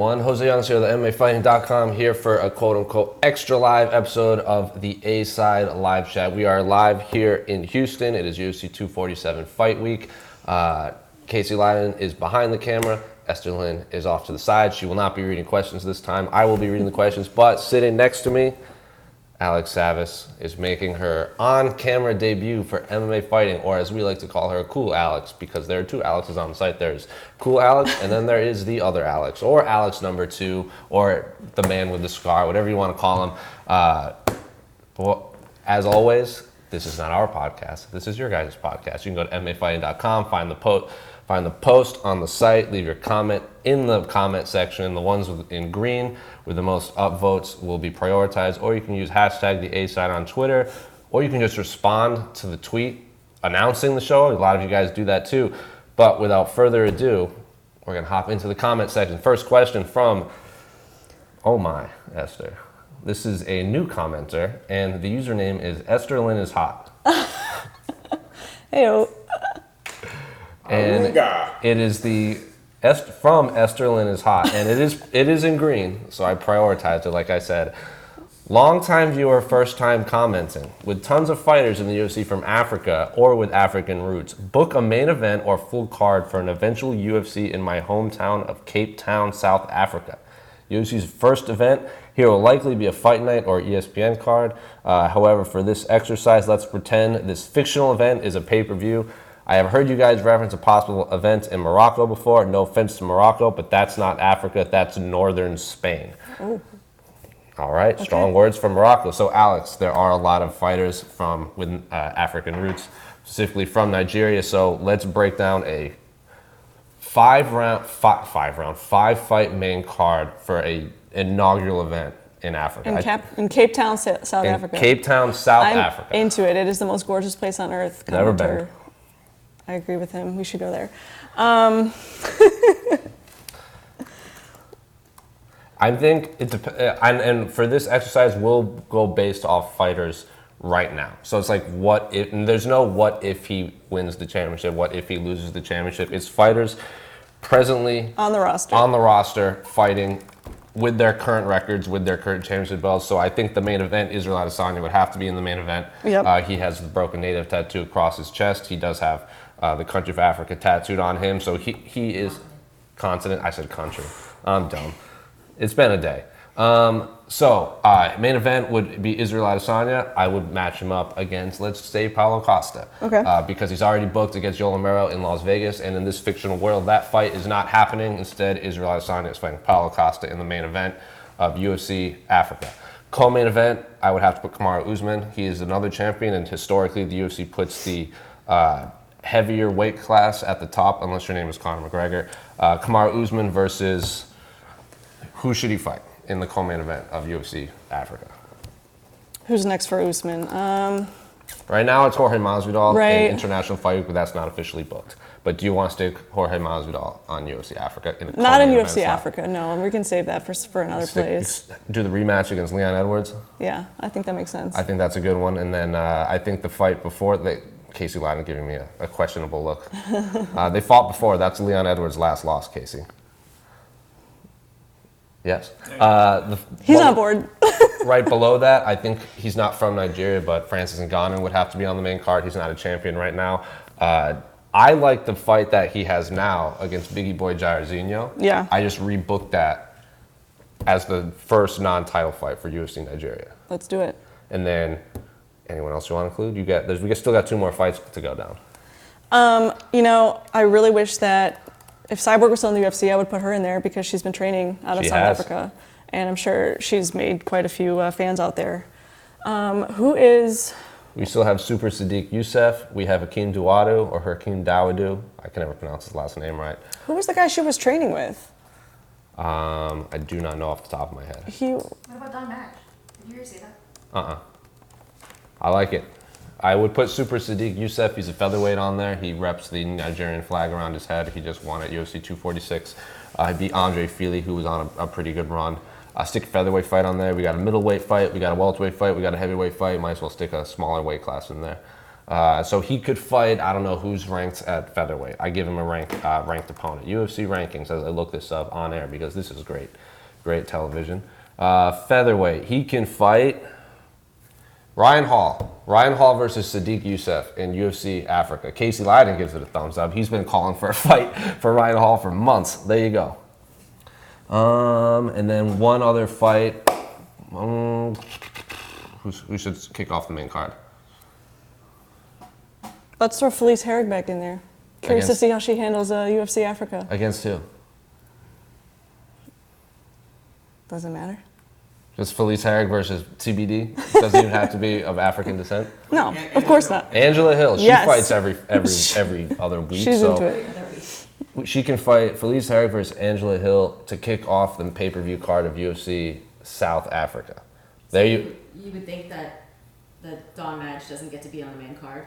José here of the MMAfighting.com here for a quote-unquote extra live episode of the A-Side live chat. We are live here in Houston. It is UFC 247 fight week. Casey Leiden is behind the camera. Esther Lynn is off to the side. She will not be reading questions this time. I will be reading the questions, but sitting next to me, Alex Savas is making her on-camera debut for MMA fighting, or as we like to call her, Cool Alex, because there are two Alexes on the site. There's Cool Alex, and then there is the other Alex, or Alex number 2, or the man with the scar, whatever you want to call him. Well, as always, this is not our podcast. This is your guys' podcast. You can go to MMAfighting.com, find the post on the site, leave your comment in the comment section. The ones in green with the most upvotes will be prioritized, or you can use hashtag the A-Side on Twitter, or you can just respond to the tweet announcing the show. A lot of you guys do that too. But without further ado, we're gonna hop into the comment section. First question from, oh my, Esther. This is a new commenter, and the username is Esther Lynn is hot. Heyo. And it is from Esther Lynn is hot, and it is in green, so I prioritized it. Like I said, long-time viewer, first-time commenting. With tons of fighters in the UFC from Africa or with African roots, book a main event or full card for an eventual UFC in my hometown of Cape Town, South Africa. UFC's first event here will likely be a fight night or ESPN card. However, for this exercise, let's pretend this fictional event is a pay-per-view. I have heard you guys reference a possible event in Morocco before. No offense to Morocco, but that's not Africa. That's northern Spain. Ooh. All right, okay. Strong words from Morocco. So, Alex, there are a lot of fighters with African roots, specifically from Nigeria. So let's break down a five-fight main card for a inaugural event in Africa. In Cape Town, South Africa. Cape Town, South Africa. I'm into it. It is the most gorgeous place on earth. Never been. I agree with him. We should go there. I think it depends, and for this exercise, we'll go based off fighters right now. So it's like, what if? And there's no what if he wins the championship, what if he loses the championship. It's fighters presently on the roster fighting with their current records, with their current championship belts. So I think the main event, Israel Adesanya, would have to be in the main event. Yep. He has the broken native tattoo across his chest. He does have the country of Africa tattooed on him. So he is continent. I said country. I'm dumb. It's been a day. Main event would be Israel Adesanya. I would match him up against, let's say, Paulo Costa. Okay. Because he's already booked against Yoel Romero in Las Vegas, and in this fictional world, that fight is not happening. Instead, Israel Adesanya is fighting Paulo Costa in the main event of UFC Africa. Co-main event, I would have to put Kamaru Usman. He is another champion, and historically, the UFC puts the heavier weight class at the top, unless your name is Conor McGregor. Kamaru Usman versus, who should he fight in the co-main event of UFC Africa? Who's next for Usman? Right now it's Jorge Masvidal in International Fight Week, but that's not officially booked. But do you want to stick Jorge Masvidal on UFC Africa? Not in UFC Africa, no. We can save that for another place. Do the rematch against Leon Edwards? Yeah, I think that makes sense. I think that's a good one. And then I think the fight before, Casey Leiden giving me a questionable look. They fought before. That's Leon Edwards' last loss, Casey. Yes. He's on board. Right below that, I think he's not from Nigeria, but Francis Ngannou would have to be on the main card. He's not a champion right now. I like the fight that he has now against Biggie Boy Jairzinho. Yeah. I just rebooked that as the first non-title fight for UFC Nigeria. Let's do it. And then, anyone else you want to include? We still got 2 more fights to go down. I really wish that if Cyborg was still in the UFC, I would put her in there because she's been training out of South Africa. And I'm sure she's made quite a few fans out there. We still have Super Sadiq Youssef. We have Hakeem Dawodu or Hakeem Dawodu. I can never pronounce his last name right. Who was the guy she was training with? I do not know off the top of my head. What about Don Match? Did you hear say that? I like it. I would put Super Sadiq Youssef. He's a featherweight on there. He reps the Nigerian flag around his head. He just won at UFC 246. He beat Andre Fili, who was on a pretty good run. Stick a featherweight fight on there. We got a middleweight fight. We got a welterweight fight. We got a heavyweight fight. Might as well stick a smaller weight class in there. So he could fight, I don't know who's ranked at featherweight. I give him a ranked opponent. UFC rankings, as I look this up on air because this is great television. Featherweight, he can fight Ryan Hall. Ryan Hall versus Sadiq Youssef in UFC Africa. Casey Leiden gives it a thumbs up. He's been calling for a fight for Ryan Hall for months. There you go. And then one other fight. Who should kick off the main card? Let's throw Felice Herrig back in there. Curious to see how she handles UFC Africa. Against who? Doesn't matter. Just Felice Herrig versus TBD? Doesn't even have to be of African descent? No, of course not. Angela Hill. She Yes. fights every other week. She's so into it. she can fight Felice Herrig versus Angela Hill to kick off the pay-per-view card of UFC South Africa. There you would think that the Dawn match doesn't get to be on the main card?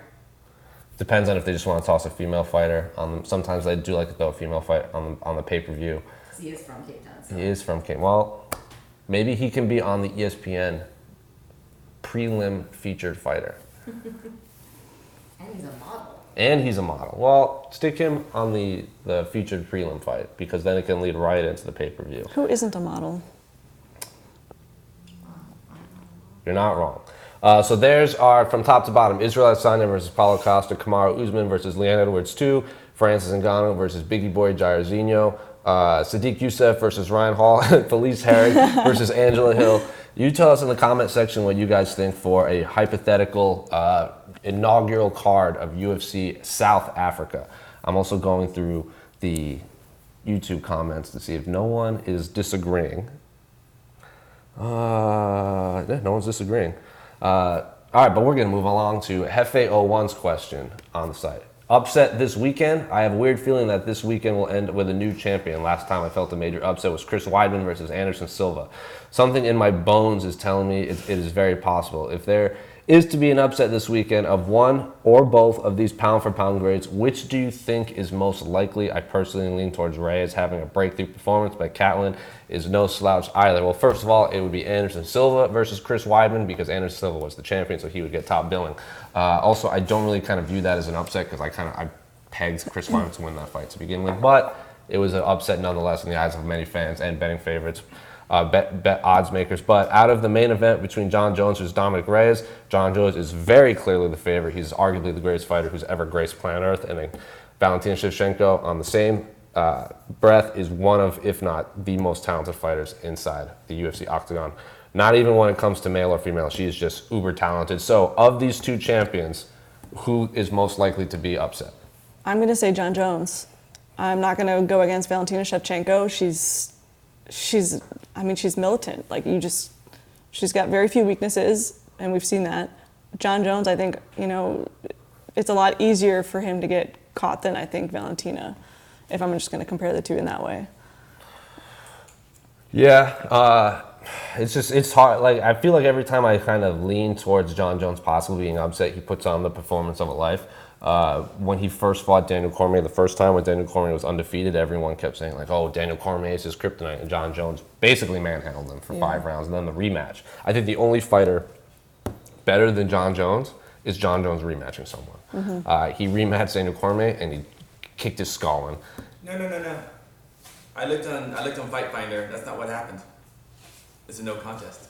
Depends on if they just want to toss a female fighter. Sometimes they do like to throw a female fight on the pay-per-view. Because he is from Cape Town. So. He is from Cape. Well, maybe he can be on the ESPN prelim featured fighter. And he's a model. And he's a model. Well, stick him on the featured prelim fight because then it can lead right into the pay-per-view. Who isn't a model? You're not wrong. So there's our, from top to bottom, Israel Adesanya versus Paulo Costa, Kamaru Usman versus Leon Edwards 2, Francis Ngannou versus Biggie Boy Jairzinho, Sadiq Youssef versus Ryan Hall, Felice Herrig versus Angela Hill. You tell us in the comment section what you guys think for a hypothetical inaugural card of UFC South Africa. I'm also going through the YouTube comments to see if no one is disagreeing. No one's disagreeing. All right, but we're going to move along to Hefe01's question on the site. Upset this weekend? I have a weird feeling that this weekend will end with a new champion. Last time I felt a major upset was Chris Weidman versus Anderson Silva. Something in my bones is telling me it is very possible. If there is to be an upset this weekend of one or both of these pound-for-pound grades, which do you think is most likely? I personally lean towards Reyes having a breakthrough performance, but Katlyn is no slouch either. Well, first of all, it would be Anderson Silva versus Chris Weidman because Anderson Silva was the champion, so he would get top billing. Also, I don't really kind of view that as an upset because I pegged Chris Weidman to win that fight to begin with, but it was an upset nonetheless in the eyes of many fans and betting favorites. Bet odds makers. But out of the main event between Jon Jones versus Dominick Reyes, Jon Jones is very clearly the favorite. He's arguably the greatest fighter who's ever graced planet Earth. And then Valentina Shevchenko, on the same breath, is one of, if not the most talented fighters inside the UFC octagon. Not even when it comes to male or female. She is just uber talented. So of these two champions, who is most likely to be upset? I'm going to say Jon Jones. I'm not going to go against Valentina Shevchenko. She's militant. She's got very few weaknesses, and we've seen that. Jon Jones, I think, it's a lot easier for him to get caught than I think Valentina, if I'm just going to compare the two in that way. Yeah, it's hard. I feel like every time I kind of lean towards Jon Jones possibly being upset, he puts on the performance of a life. When he first fought Daniel Cormier the first time, when Daniel Cormier was undefeated, everyone kept saying oh, Daniel Cormier is his kryptonite, and Jon Jones basically manhandled him for 5 rounds, and then the rematch. I think the only fighter better than Jon Jones is Jon Jones rematching someone. Mm-hmm. He rematched Daniel Cormier, and he kicked his skull in. No. I looked on Fight Finder. That's not what happened. It's a no contest.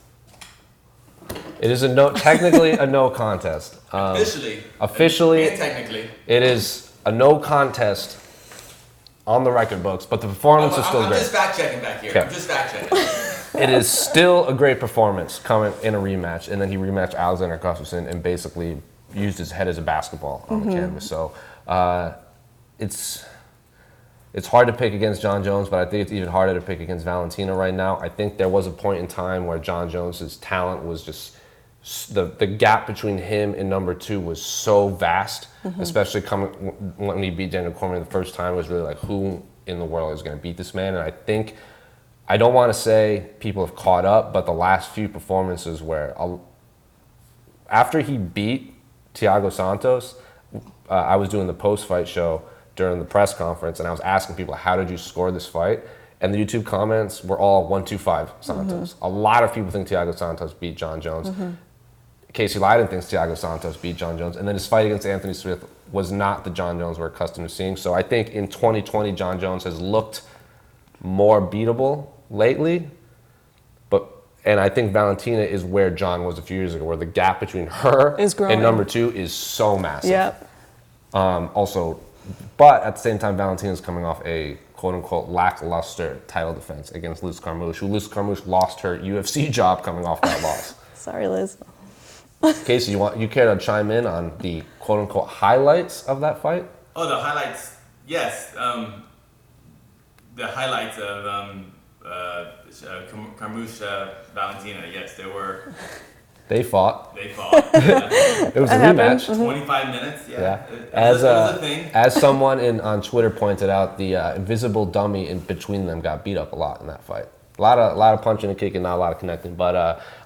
It is technically a no contest. Officially, and technically, it is a no contest on the record books, but the performance is still great. I'm just fact checking back here. Okay. I'm just fact checking. It is still a great performance coming in a rematch, and then he rematched Alexander Gustafsson and basically used his head as a basketball on the canvas. So it's hard to pick against Jon Jones, but I think it's even harder to pick against Valentina right now. I think there was a point in time where Jon Jones' talent was just the gap between him and number 2 was so vast, especially when he beat Daniel Cormier the first time. It was really who in the world is going to beat this man? And I don't want to say people have caught up, but the last few performances where after he beat Thiago Santos, I was doing the post-fight show during the press conference, and I was asking people, how did you score this fight? And the YouTube comments were all 1-2-5 Santos. A lot of people think Thiago Santos beat Jon Jones. Casey Leydon thinks Thiago Santos beat Jon Jones, and then his fight against Anthony Smith was not the Jon Jones we're accustomed to seeing. So I think in 2020, Jon Jones has looked more beatable lately, and I think Valentina is where Jon was a few years ago, where the gap between her is growing. and number 2 is so massive. Yep. Also, but at the same time, Valentina's coming off a quote-unquote lackluster title defense against Liz Carmouche, who Liz Carmouche lost her UFC job coming off that loss. Sorry, Liz. Casey, you care to chime in on the quote-unquote highlights of that fight? Oh, the highlights. Yes. The highlights of Carmouche Valentina. Yes, they were. They fought. They fought. It was a rematch. 25 minutes. Yeah. As it was a thing. As someone on Twitter pointed out, the invisible dummy in between them got beat up a lot in that fight. A lot of punching and kicking, not a lot of connecting. But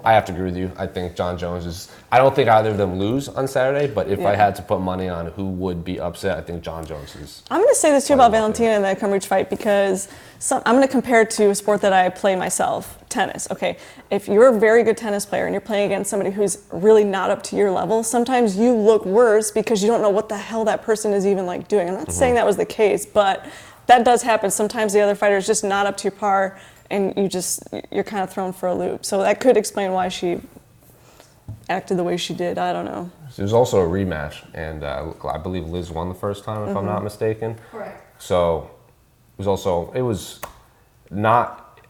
I have to agree with you. I think Jon Jones is. I don't think either of them lose on Saturday. But if I had to put money on who would be upset, I think Jon Jones is. I'm going to say this too about Valentina and the Carmouche fight because I'm going to compare it to a sport that I play myself, tennis. Okay, if you're a very good tennis player and you're playing against somebody who's really not up to your level, sometimes you look worse because you don't know what the hell that person is even like doing. I'm not saying that was the case, but that does happen. Sometimes the other fighter is just not up to par. And you're kind of thrown for a loop. So that could explain why she acted the way she did. I don't know. It was also a rematch, and I believe Liz won the first time, if I'm not mistaken. Correct. So it was not,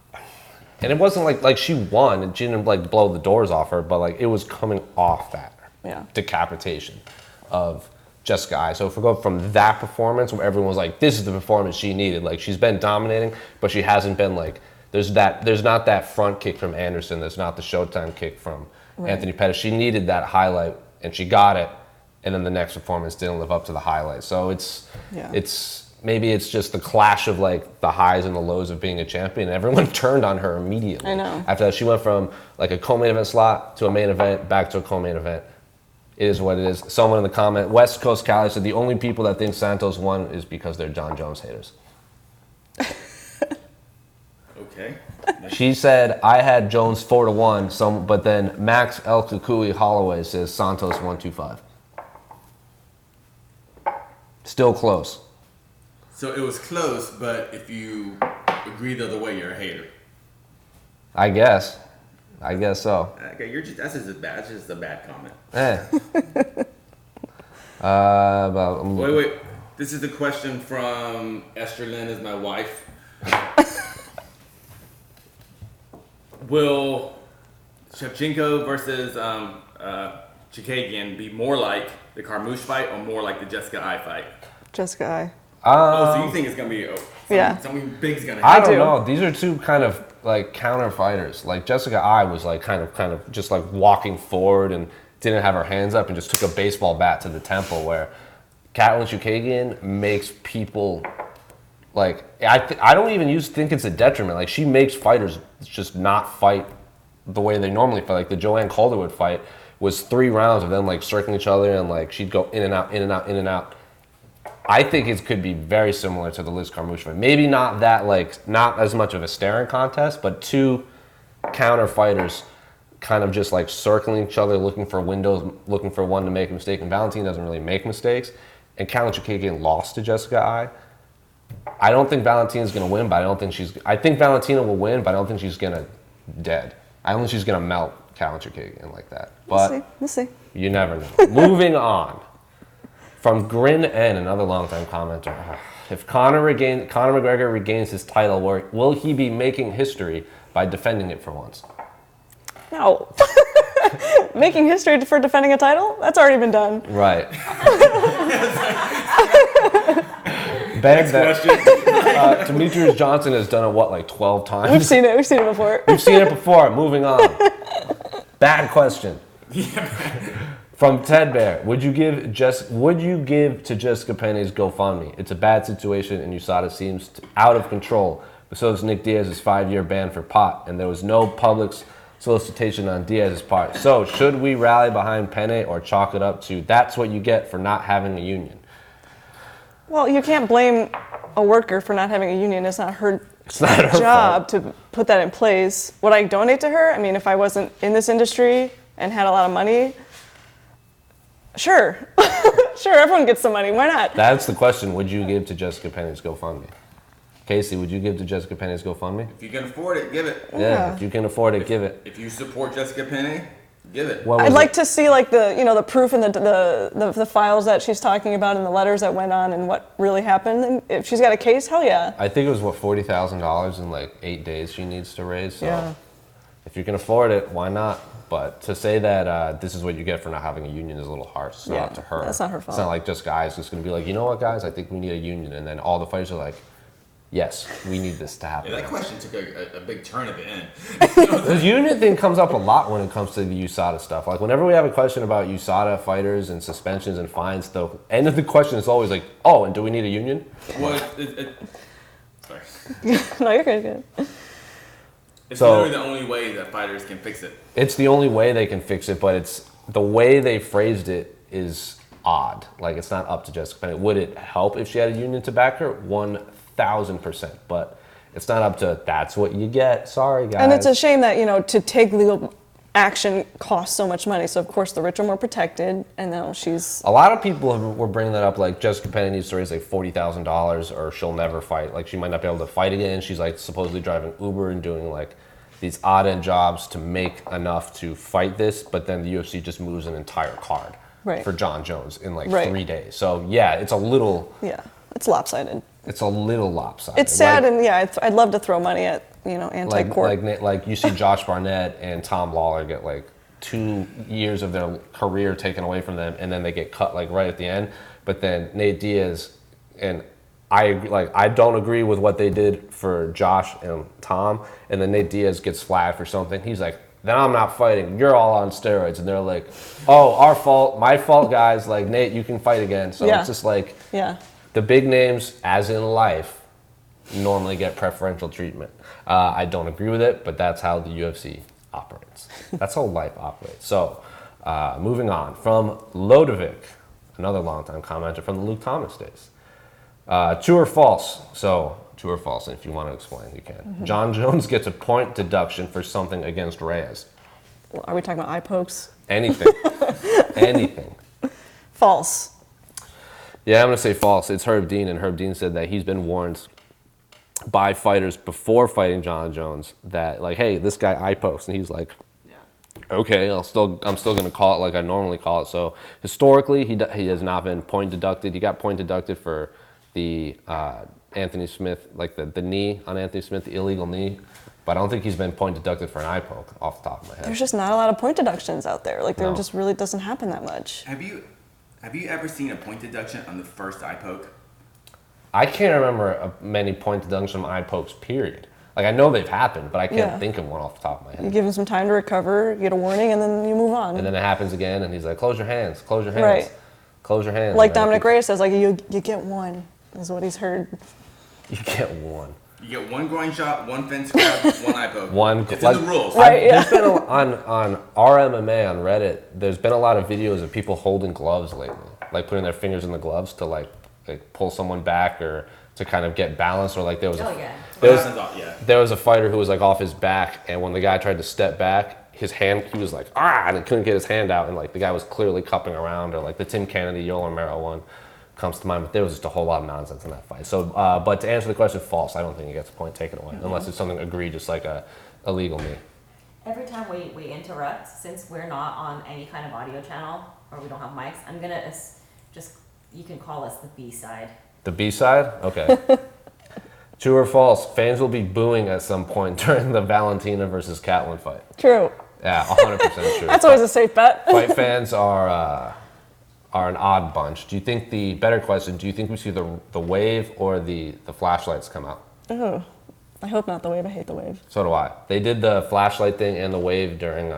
and it wasn't like she won and she didn't like blow the doors off her, but like it was coming off that decapitation of Jessica Ai. So if we go from that performance where everyone was like, this is the performance she needed, like she's been dominating, but she hasn't been like, there's not that front kick from Anderson, there's not the Showtime kick from Anthony Pettis. She needed that highlight and she got it, and then the next performance didn't live up to the highlight. So it's maybe it's just the clash of like the highs and the lows of being a champion, and everyone turned on her immediately. I know. After that, she went from like a co-main event slot to a main event, back to a co-main event. It is what it is. Someone in the comment, West Coast Cali, said the only people that think Santos won is because they're Jon Jones haters. Okay. She said, I had Jones 4-1, but then Max El Kukui Holloway says Santos 125. Still close. So it was close, but if you agree the other way, you're a hater. I guess so. Okay, that's just a bad comment. Wait. This is the question from Esther Lynn, is my wife. Will Shevchenko versus Chookagian be more like the Carmouche fight or more like the Jessica Ai fight? Jessica Ai. So you think it's going to be something big's going to I happen? don't know. These are two kind of like counter fighters. Like Jessica Ai was like kind of just like walking forward and didn't have her hands up and just took a baseball bat to the temple, where Katlyn Chookagian makes people like, I don't even think it's a detriment. Like she makes fighters just not fight the way they normally fight. Like the Joanne Calderwood fight was 3 rounds of them like circling each other, and like she'd go in and out, in and out, in and out. I think it could be very similar to the Liz Carmouche fight. Maybe not that, like, not as much of a staring contest, but two counter fighters kind of just like circling each other, looking for windows, looking for one to make a mistake. And Valentina doesn't really make mistakes. And Katlyn Chookagian lost to Jessica Ai. I don't think Valentina's going to win, but I think Valentina will win, but I don't think she's going to dead. I don't think she's going to melt Katlyn Chookagian like that. But We'll see. You never know. Moving on. From Grin N, another longtime commenter. If Conor McGregor regains his title, will he be making history by defending it for once? No. Making history for defending a title? That's already been done. Right. Beg that. Demetrius Johnson has done it, like 12 times? We've seen it before. We've seen it before. Moving on. Bad question. From Ted Bear, would you give to Jessica Pene's GoFundMe? It's a bad situation, and USADA seems out of control. But so is Nick Diaz's 5-year ban for pot, and there was no public solicitation on Diaz's part. So should we rally behind Pene or chalk it up to that's what you get for not having a union? Well, you can't blame a worker for not having a union. It's not her fault job to put that in place. Would I donate to her? I mean, if I wasn't in this industry and had a lot of money, Sure. Sure, everyone gets some money. Why not? That's the question. Would you give to Jessica Penney's GoFundMe? Casey, would you give to Jessica Penney's GoFundMe? If you can afford it, give it. Yeah, if you can afford it, give it. If you support Jessica Penney, give it. What was I'd like it? to see like the proof and the files that she's talking about and the letters that went on and what really happened. And if she's got a case, hell yeah. I think it was, what, $40,000 in like 8 days she needs to raise. So Yeah. if you can afford it, why not? But to say that this is what you get for not having a union is a little harsh. It's not Yeah, up to her. that's not her It's fault. not like just guys just going to be like, you know what, guys, I think we need a union. And then all the fighters are like, yes, we need this to happen. Yeah, that question took a big turn at the end. The union thing comes up a lot when it comes to the USADA stuff. Like whenever we have a question about USADA fighters and suspensions and fines, the end of the question is always like, oh, and do we need a union? Well, sorry. No, you're good. It's So- literally the only way that fighters can fix it. It's the only way they can fix it, but it's the way they phrased it is odd. Like it's not up to Jessica Penney. Would it help if she had a union to back her? 1,000%. But it's not up to that's what you get. Sorry, guys. And it's a shame that, to take legal action costs so much money. So of course the rich are more protected, and now she's A lot of people were bringing that up, like Jessica Penney needs to raise like $40,000 or she'll never fight. Like she might not be able to fight again. She's like supposedly driving Uber and doing like these odd end jobs to make enough to fight this, but then the UFC just moves an entire card Right. for Jon Jones in like Right. 3 days. So yeah, it's a little lopsided. lopsided. It's sad, Like- and yeah, I'd love to throw money at anti-court. like you see Josh Barnett and Tom Lawler get like 2 years of their career taken away from them, and then they get cut like right at the end. But then Nate Diaz and I don't agree with what they did for Josh and Tom, and then Nate Diaz gets flagged for something. He's like, then I'm not fighting. You're all on steroids, and they're like, oh, our fault, my fault, guys. Like Nate, you can fight again. So Yeah. it's just like Yeah. the big names, as in life, normally get preferential treatment. I don't agree with it, but that's how the UFC operates. That's how life operates. So, moving on from Lodovic, another longtime commenter from the Luke Thomas days. True or false? So, true or false, and if you want to explain, you can. Mm-hmm. Jon Jones gets a point deduction for something against Reyes. Are we talking about eye pokes? Anything. Anything. False. Yeah, I'm going to say false. It's Herb Dean, and Herb Dean said that he's been warned by fighters before fighting Jon Jones that, like, hey, this guy eye pokes, and he's like, okay, I'm still going to call it like I normally call it. So historically, he has not been point deducted. He got point deducted for the Anthony Smith, like the knee on Anthony Smith, the illegal knee. But I don't think he's been point deducted for an eye poke off the top of my head. There's just not a lot of point deductions out there. Like there No. just really doesn't happen that much. Have you ever seen a point deduction on the first eye poke? I can't remember many point deductions from eye pokes, period. Like, I know they've happened, but I can't Yeah. think of one off the top of my You head. give him some time to recover, you get a warning, and then you move on. And then it happens again, and he's like, close your hands, close your hands, Right. close your hands. Like And then Dominick it Reyes says, like you get one, is what he's heard. keeps- You get one. You get one groin shot, one fence grab, one eye poke. One, It's like- in the rules. Right. yeah. There's been on RMMA on Reddit, there's been a lot of videos of people holding gloves lately. Like, putting their fingers in the gloves to, like pull someone back or to kind of get balance, or like there was Oh, yeah. there was, Yeah. there was a fighter who was like off his back, and when the guy tried to step back, his hand, he was like, and he couldn't get his hand out, and like the guy was clearly cupping around, or like the Tim Kennedy, Yoel Romero one comes to mind, but there was just a whole lot of nonsense in that fight. So, but to answer the question, false. I don't think he gets a point taken away, unless it's something egregious like a illegal knee. Every time we interrupt, since we're not on any kind of audio channel or we don't have mics, I'm gonna you can call us the B side. The B side? Okay. True or false? Fans will be booing at some point during the Valentina versus Katlyn fight. True. Yeah, 100% true. That's always a safe bet. Fight fans are an odd bunch. Do you think the better question? Do you think we see the wave or the flashlights come out? Oh, I hope not the wave. I hate the wave. So do I. They did the flashlight thing and the wave during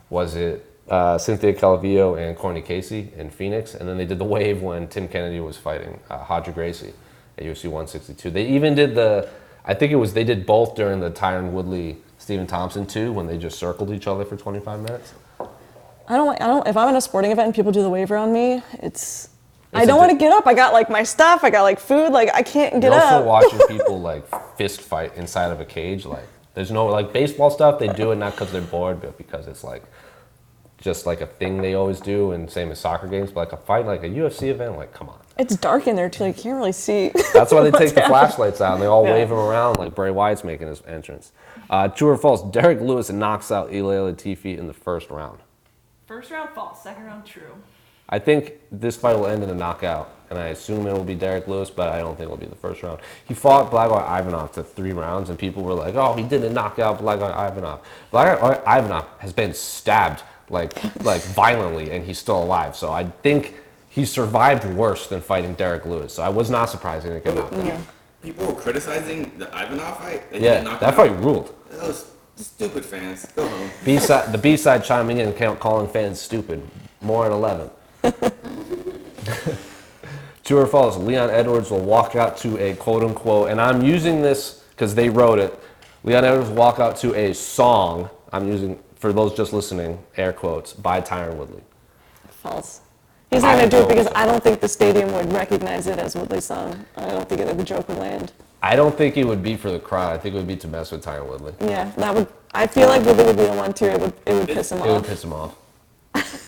was it Cynthia Calvillo and Corny Casey in Phoenix, and then they did the wave when Tim Kennedy was fighting Hodger Gracie at UFC 162. They even did they did both during the Tyron Woodley Stephen Thompson too, when they just circled each other for 25 minutes. I don't. If I'm in a sporting event and people do the wave around me, I a don't want to di- get up. I got like my stuff. I got like food. Like I can't get You're also up. watching people like fist fight inside of a cage. Like there's no like baseball stuff. They do it not because they're bored, but because it's like just like a thing they always do, and same as soccer games. But like a fight, like a UFC event, like come on. It's dark in there too. You can't really see. That's why they take the happening. flashlights out and they all Yeah. wave him around like Bray Wyatt's making his entrance. True or false? Derek Lewis knocks out Ilia Latifi in the first round. First round false, second round true. I think this fight will end in a knockout, and I assume it will be Derek Lewis, but I don't think it will be the first round. He fought Blagoy Ivanov to 3 rounds, and people were like, "Oh, he didn't knock out Blagoy Ivanov." Blagoy Ivanov has been stabbed like violently, and he's still alive. So I think he survived worse than fighting Derek Lewis. So I was not surprised he didn't get knocked out. People were criticizing the Ivanov fight. They Yeah, didn't knock that him fight out. ruled. Those stupid fans. Go home. The B-side chiming in and calling fans stupid. More at 11. True or false? Leon Edwards will walk out to a quote-unquote, and I'm using this because they wrote it, Leon Edwards will walk out to a song, I'm using, for those just listening, air quotes, by Tyron Woodley. False. He's not going to do it because I don't think the stadium would recognize it as Woodley's song. I don't think the joke would land. I don't think it would be for the crowd. I think it would be to mess with Tyron Woodley. Yeah, that would. I feel like Woodley would be the one too. It would piss him It would off. piss him off.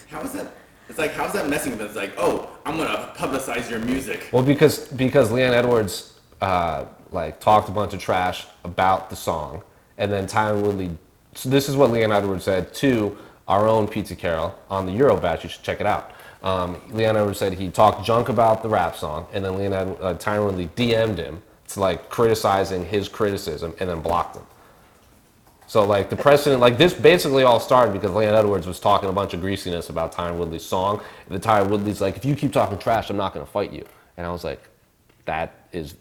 How is that? It's like, how's that messing with them? It's like, oh, I'm gonna publicize your music. Well, because Leon Edwards talked a bunch of trash about the song, and then Tyron Woodley. So this is what Leon Edwards said to our own Pizza Carol on the Eurobatch. You should check it out. Leon Edwards said he talked junk about the rap song, and then Tyron Woodley DM'd him to like criticizing his criticism, and then blocked him. So like the precedent, like this basically all started because Leon Edwards was talking a bunch of greasiness about Tyron Woodley's song. And the Tyron Woodley's like, if you keep talking trash, I'm not going to fight you. And I was like, that is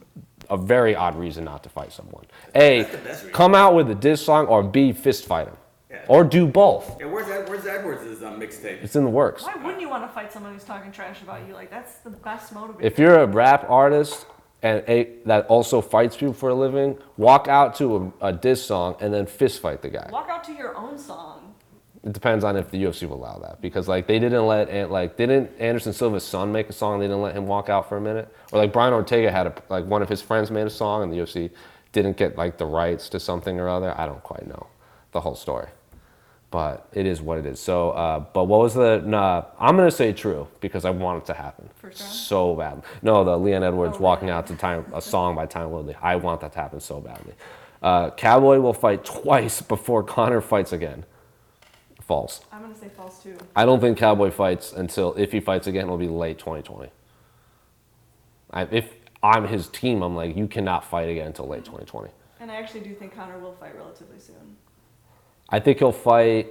a very odd reason not to fight someone. A, come out with a diss song, or B, fist fight him. Yeah. Or do both. Yeah, where's Edwards' mixtape? It's in the works. Why wouldn't you want to fight someone who's talking trash about you? Like, that's the best motivator. If you're a rap artist and that also fights people for a living, walk out to a diss song and then fist fight the guy. Walk out to your own song. It depends on if the UFC will allow that, because like they didn't let didn't Anderson Silva's son make a song? They didn't let him walk out for a minute, or like Brian Ortega had one of his friends made a song and the UFC didn't get like the rights to something or other. I don't quite know the whole story, but it is what it is. So, but what was the? I'm gonna say true because I want it to happen First round? so bad. No, the Leon Edwards Oh, walking really? out to a song by Tyron Woodley. I want that to happen so badly. Cowboy will fight twice before Conor fights again. False. I'm going to say false too. I don't think Cowboy fights until, if he fights again, it'll be late 2020. If I'm his team, I'm like, you cannot fight again until late 2020. And I actually do think Conor will fight relatively soon. I think he'll fight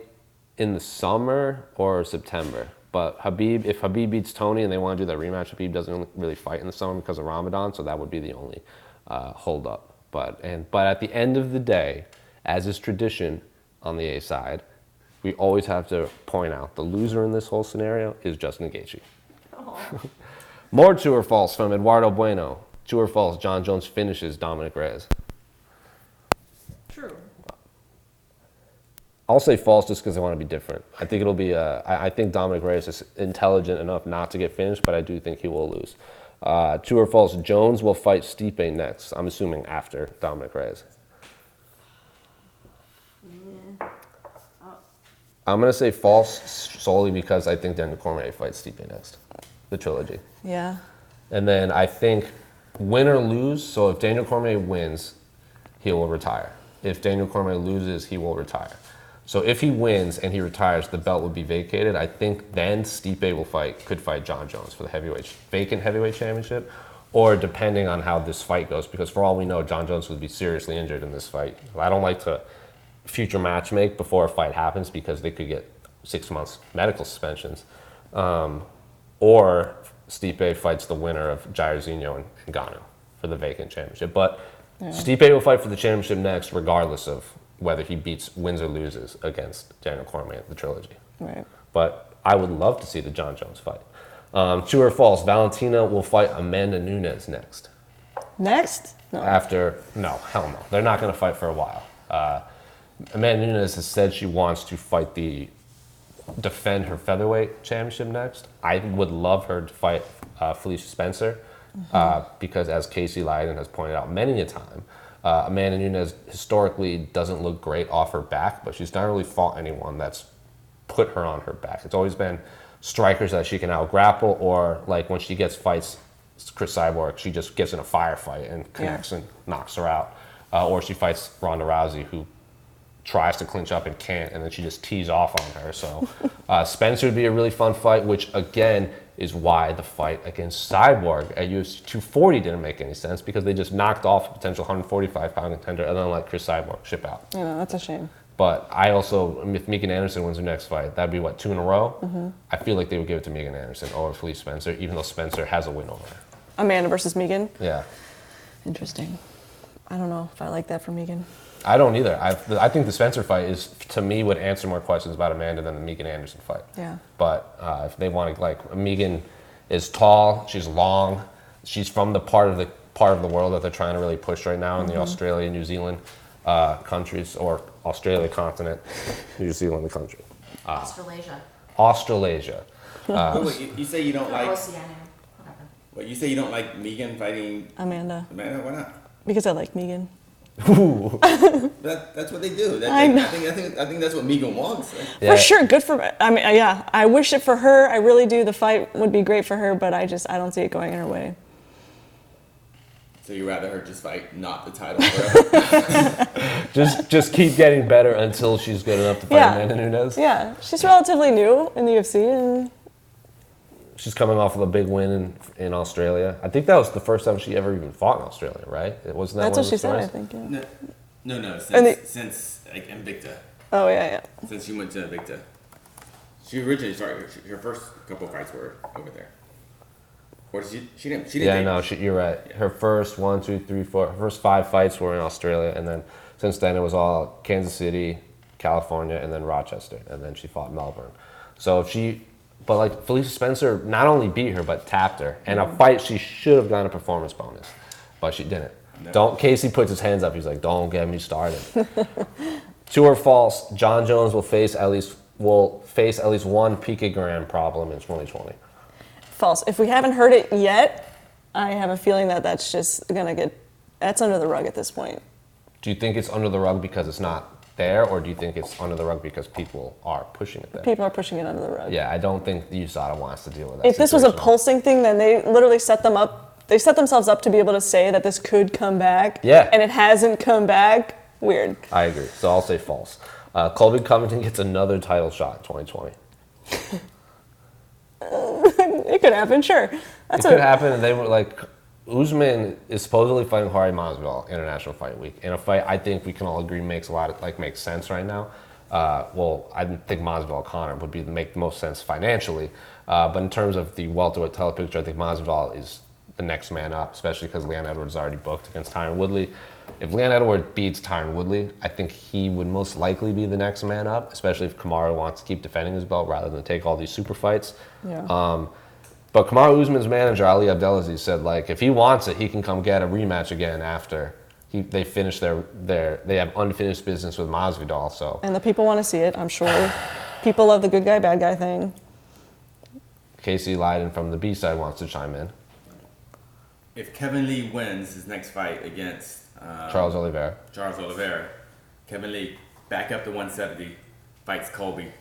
in the summer or September. But if Habib beats Tony and they want to do that rematch, Habib doesn't really fight in the summer because of Ramadan, so that would be the only hold up. But at the end of the day, as is tradition on the A side, we always have to point out the loser in this whole scenario is Justin Gaethje. Oh. More true or false from Eduardo Bueno. True or false, Jon Jones finishes Dominick Reyes. True. I'll say false just because I want to be different. I think it'll be. I think Dominick Reyes is intelligent enough not to get finished, but I do think he will lose. True or false, Jones will fight Stipe next. I'm assuming after Dominick Reyes. I'm going to say false solely because I think Daniel Cormier fights Stipe next. The trilogy. Yeah. And then I think win or lose, so if Daniel Cormier wins, he will retire. If Daniel Cormier loses, he will retire. So if he wins and he retires, the belt will be vacated. I think then Stipe could fight Jon Jones for the vacant heavyweight championship, or depending on how this fight goes, because for all we know, Jon Jones would be seriously injured in this fight. I don't like to future match make before a fight happens because they could get 6 months medical suspensions. Or Stipe fights the winner of Jairzinho and Ngannou for the vacant championship. But Stipe will fight for the championship next, regardless of whether he wins or loses against Daniel Cormier, the trilogy. Right. But I would love to see the Jon Jones fight. True or false, Valentina will fight Amanda Nunes next. Next? No. No, hell no. They're not going to fight for a while. Amanda Nunes has said she wants to defend her featherweight championship next. I would love her to fight Felicia Spencer because, as Casey Leiden has pointed out many a time, Amanda Nunes historically doesn't look great off her back, but she's not really fought anyone that's put her on her back. It's always been strikers that she can out-grapple, or like when she gets fights, Chris Cyborg, she just gets in a firefight and connects and knocks her out. Or she fights Ronda Rousey, who tries to clinch up and can't, and then she just tees off on her. So Spencer would be a really fun fight, which again is why the fight against Cyborg at UFC 240 didn't make any sense, because they just knocked off a potential 145-pound contender and then let Chris Cyborg ship out. Yeah, that's a shame. But I also, if Megan Anderson wins her next fight, that'd be, 2 in a row? I feel like they would give it to Megan Anderson over Felice Spencer, even though Spencer has a win over her. Amanda versus Megan? Yeah. Interesting. I don't know if I like that for Megan. I don't either. I think the Spencer fight is, to me, would answer more questions about Amanda than the Megan Anderson fight. Yeah. But if they want to, like, Megan is tall, she's long, she's from the part of the world that they're trying to really push right now in the Australia, New Zealand countries, or Australia continent, New Zealand the country. Australasia. Australasia. Wait, you say you don't like? Oceania. Whatever. What you say you don't like Megan fighting Amanda. Amanda? Why not? Because I like Megan. That's what they do. I know. I think that's what Megan wants. Yeah. For sure, good for. I mean, yeah, I wish it for her. I really do. The fight would be great for her, but I don't see it going in her way. So you rather her just fight not the title forever? just keep getting better until she's good enough to fight Amanda Nunes. Yeah, she's relatively new in the UFC, and She's coming off of a big win in Australia. I think that was the first time she ever even fought in Australia, right? It wasn't that that's one what of the she said. I stories? think. Yeah. No. Since like Invicta, Oh yeah. since she went to Invicta, she originally started. Her first couple of fights were over there. Or she didn't. Yeah, no, you're right. Her first 1, 2, 3, 4, her first 5 fights were in Australia, and then since then it was all Kansas City, California, and then Rochester, and then she fought Melbourne. So but like Felicia Spencer not only beat her but tapped her, and a fight she should have gotten a performance bonus, but she didn't. No. Casey puts his hands up. He's like, "Don't get me started." True or false? Jon Jones will face at least one picogram problem in 2020. False. If we haven't heard it yet, I have a feeling that's just that's under the rug at this point. Do you think it's under the rug because it's not there, or do you think it's under the rug because people are pushing it there? People are pushing it under the rug. Yeah, I don't think USADA wants to deal with that. If this was a situation. pulsing thing, then they literally set themselves up to be able to say that this could come back. Yeah. And it hasn't come back. Weird. I agree. So I'll say false. Colby Covington gets another title shot in 2020. It could happen, sure. It could happen, and they were like, Usman is supposedly fighting Jorge Masvidal International Fight Week in a fight I think we can all agree makes sense right now. I think Masvidal Conor would make the most sense financially, but in terms of the welterweight title picture, I think Masvidal is the next man up, especially because Leon Edwards is already booked against Tyron Woodley. If Leon Edwards beats Tyron Woodley, I think he would most likely be the next man up, especially if Kamaru wants to keep defending his belt rather than take all these super fights. Yeah. But Kamaru Usman's manager, Ali Abdelaziz, said, like, if he wants it, he can come get a rematch again after they finish they have unfinished business with Masvidal. So. And the people want to see it, I'm sure. People love the good guy, bad guy thing. Casey Leiden from the B-side wants to chime in. If Kevin Lee wins his next fight against Charles Oliveira, Kevin Lee back up to 170, fights Colby.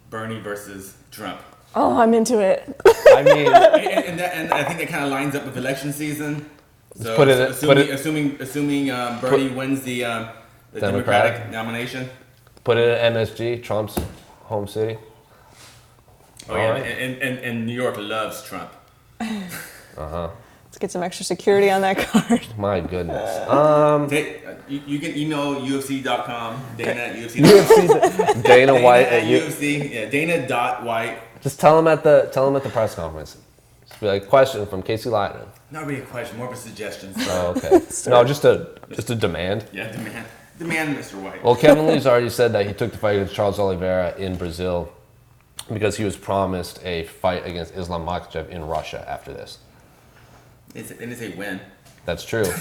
Bernie versus Trump. Oh, I'm into it. I mean, and I think that kind of lines up with election season. So assuming Bernie wins the Democratic nomination. Put it at MSG, Trump's home city. Oh yeah, right. and New York loves Trump. Let's get some extra security on that card. My goodness. You can email UFC.com, Dana at UFC. Dana White at UFC. Yeah, Dana.White. Just tell him at the press conference. Just be like, question from Casey Leiden. Not really a question, more of a suggestion. Oh, okay. No, just a demand. Yeah, demand, Mr. White. Well, Kevin Lee's already said that he took the fight against Charles Oliveira in Brazil because he was promised a fight against Islam Makhachev in Russia after this. And it's a win. That's true.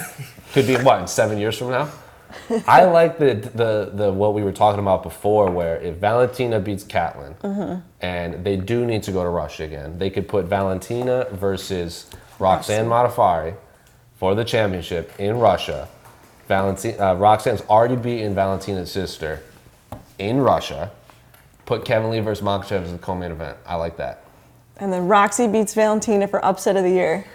Could be in 7 years from now? I like the what we were talking about before, where if Valentina beats Katlyn, and they do need to go to Russia again, they could put Valentina versus Roxanne Modafferi for the championship in Russia. Roxanne's already beaten Valentina's sister in Russia. Put Kevin Lee versus Makhachev as the co-main event. I like that. And then Roxy beats Valentina for upset of the year.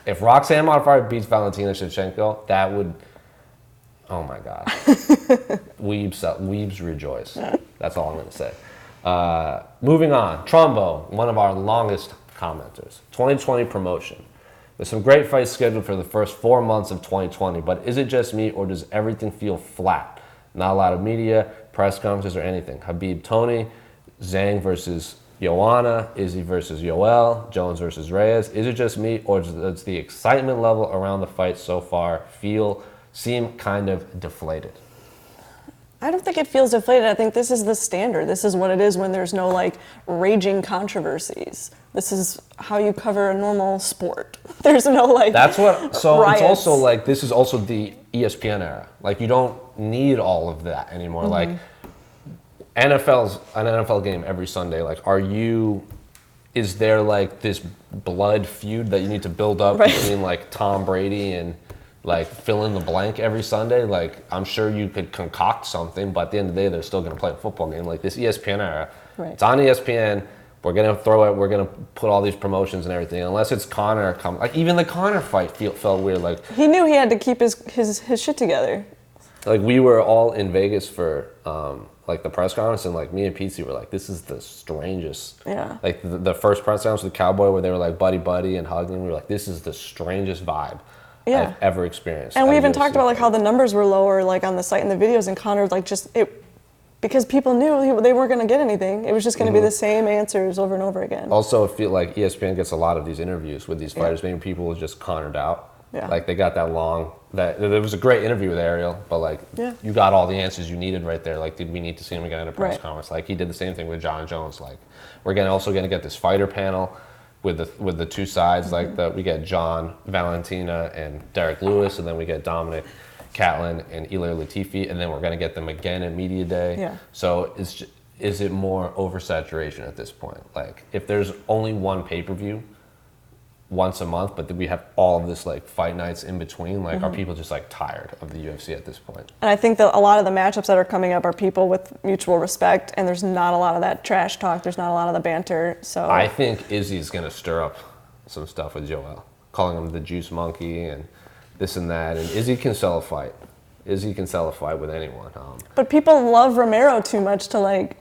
If Roxanne Modafferi beats Valentina Shevchenko, that would, oh my God. Weebs rejoice. That's all I'm going to say. Moving on. Trumbo, one of our longest commenters. 2020 promotion. There's some great fights scheduled for the first 4 months of 2020, but is it just me or does everything feel flat? Not a lot of media, press conferences, or anything. Khabib Tony, Zhang versus Joanna, Izzy versus Yoel, Jones versus Reyes. Is it just me or does the excitement level around the fight so far seem kind of deflated? I don't think it feels deflated. I think this is the standard. This is what it is when there's no like raging controversies. This is how you cover a normal sport. There's no like That's what, so riots. It's also like, this is also the ESPN era. Like you don't need all of that anymore. Mm-hmm. Like an NFL game every Sunday. Like is there like this blood feud that you need to build up between like Tom Brady and like fill in the blank every Sunday? Like I'm sure you could concoct something, but at the end of the day, they're still going to play a football game. Like this ESPN era, It's on ESPN. We're going to throw it. We're going to put all these promotions and everything. Unless it's Conor coming. Like even the Conor fight felt weird. Like he knew he had to keep his shit together. Like we were all in Vegas for like the press conference, and like me and Pete were like, this is the strangest. Yeah. Like the first press conference with the Cowboy where they were like buddy and hugging. We were like, this is the strangest vibe I've ever experienced. And we even talked about like how the numbers were lower like on the site and the videos, and Conor like because people knew they weren't going to get anything. It was just going to be the same answers over and over again. Also, I feel like ESPN gets a lot of these interviews with these fighters. Maybe people were just Conored out. Yeah. Like they got that long. There was a great interview with Ariel, but like you got all the answers you needed right there. Like, did we need to see him again in a press conference? Like he did the same thing with Jon Jones. Like we're also gonna get this fighter panel with the two sides. Like we get John, Valentina, and Derek Lewis, and then we get Dominick, Katlyn, and Ilir Latifi, and then we're gonna get them again at media day. Yeah. So is it more oversaturation at this point? Like if there's only one pay-per-view once a month, but then we have all of this like fight nights in between, like are people just like tired of the UFC at this point? And I think that a lot of the matchups that are coming up are people with mutual respect, and there's not a lot of that trash talk. There's not a lot of the banter. So I think Izzy's gonna stir up some stuff with Joel, calling him the juice monkey and this and that. And Izzy can sell a fight. Izzy can sell a fight with anyone. But people love Romero too much to like.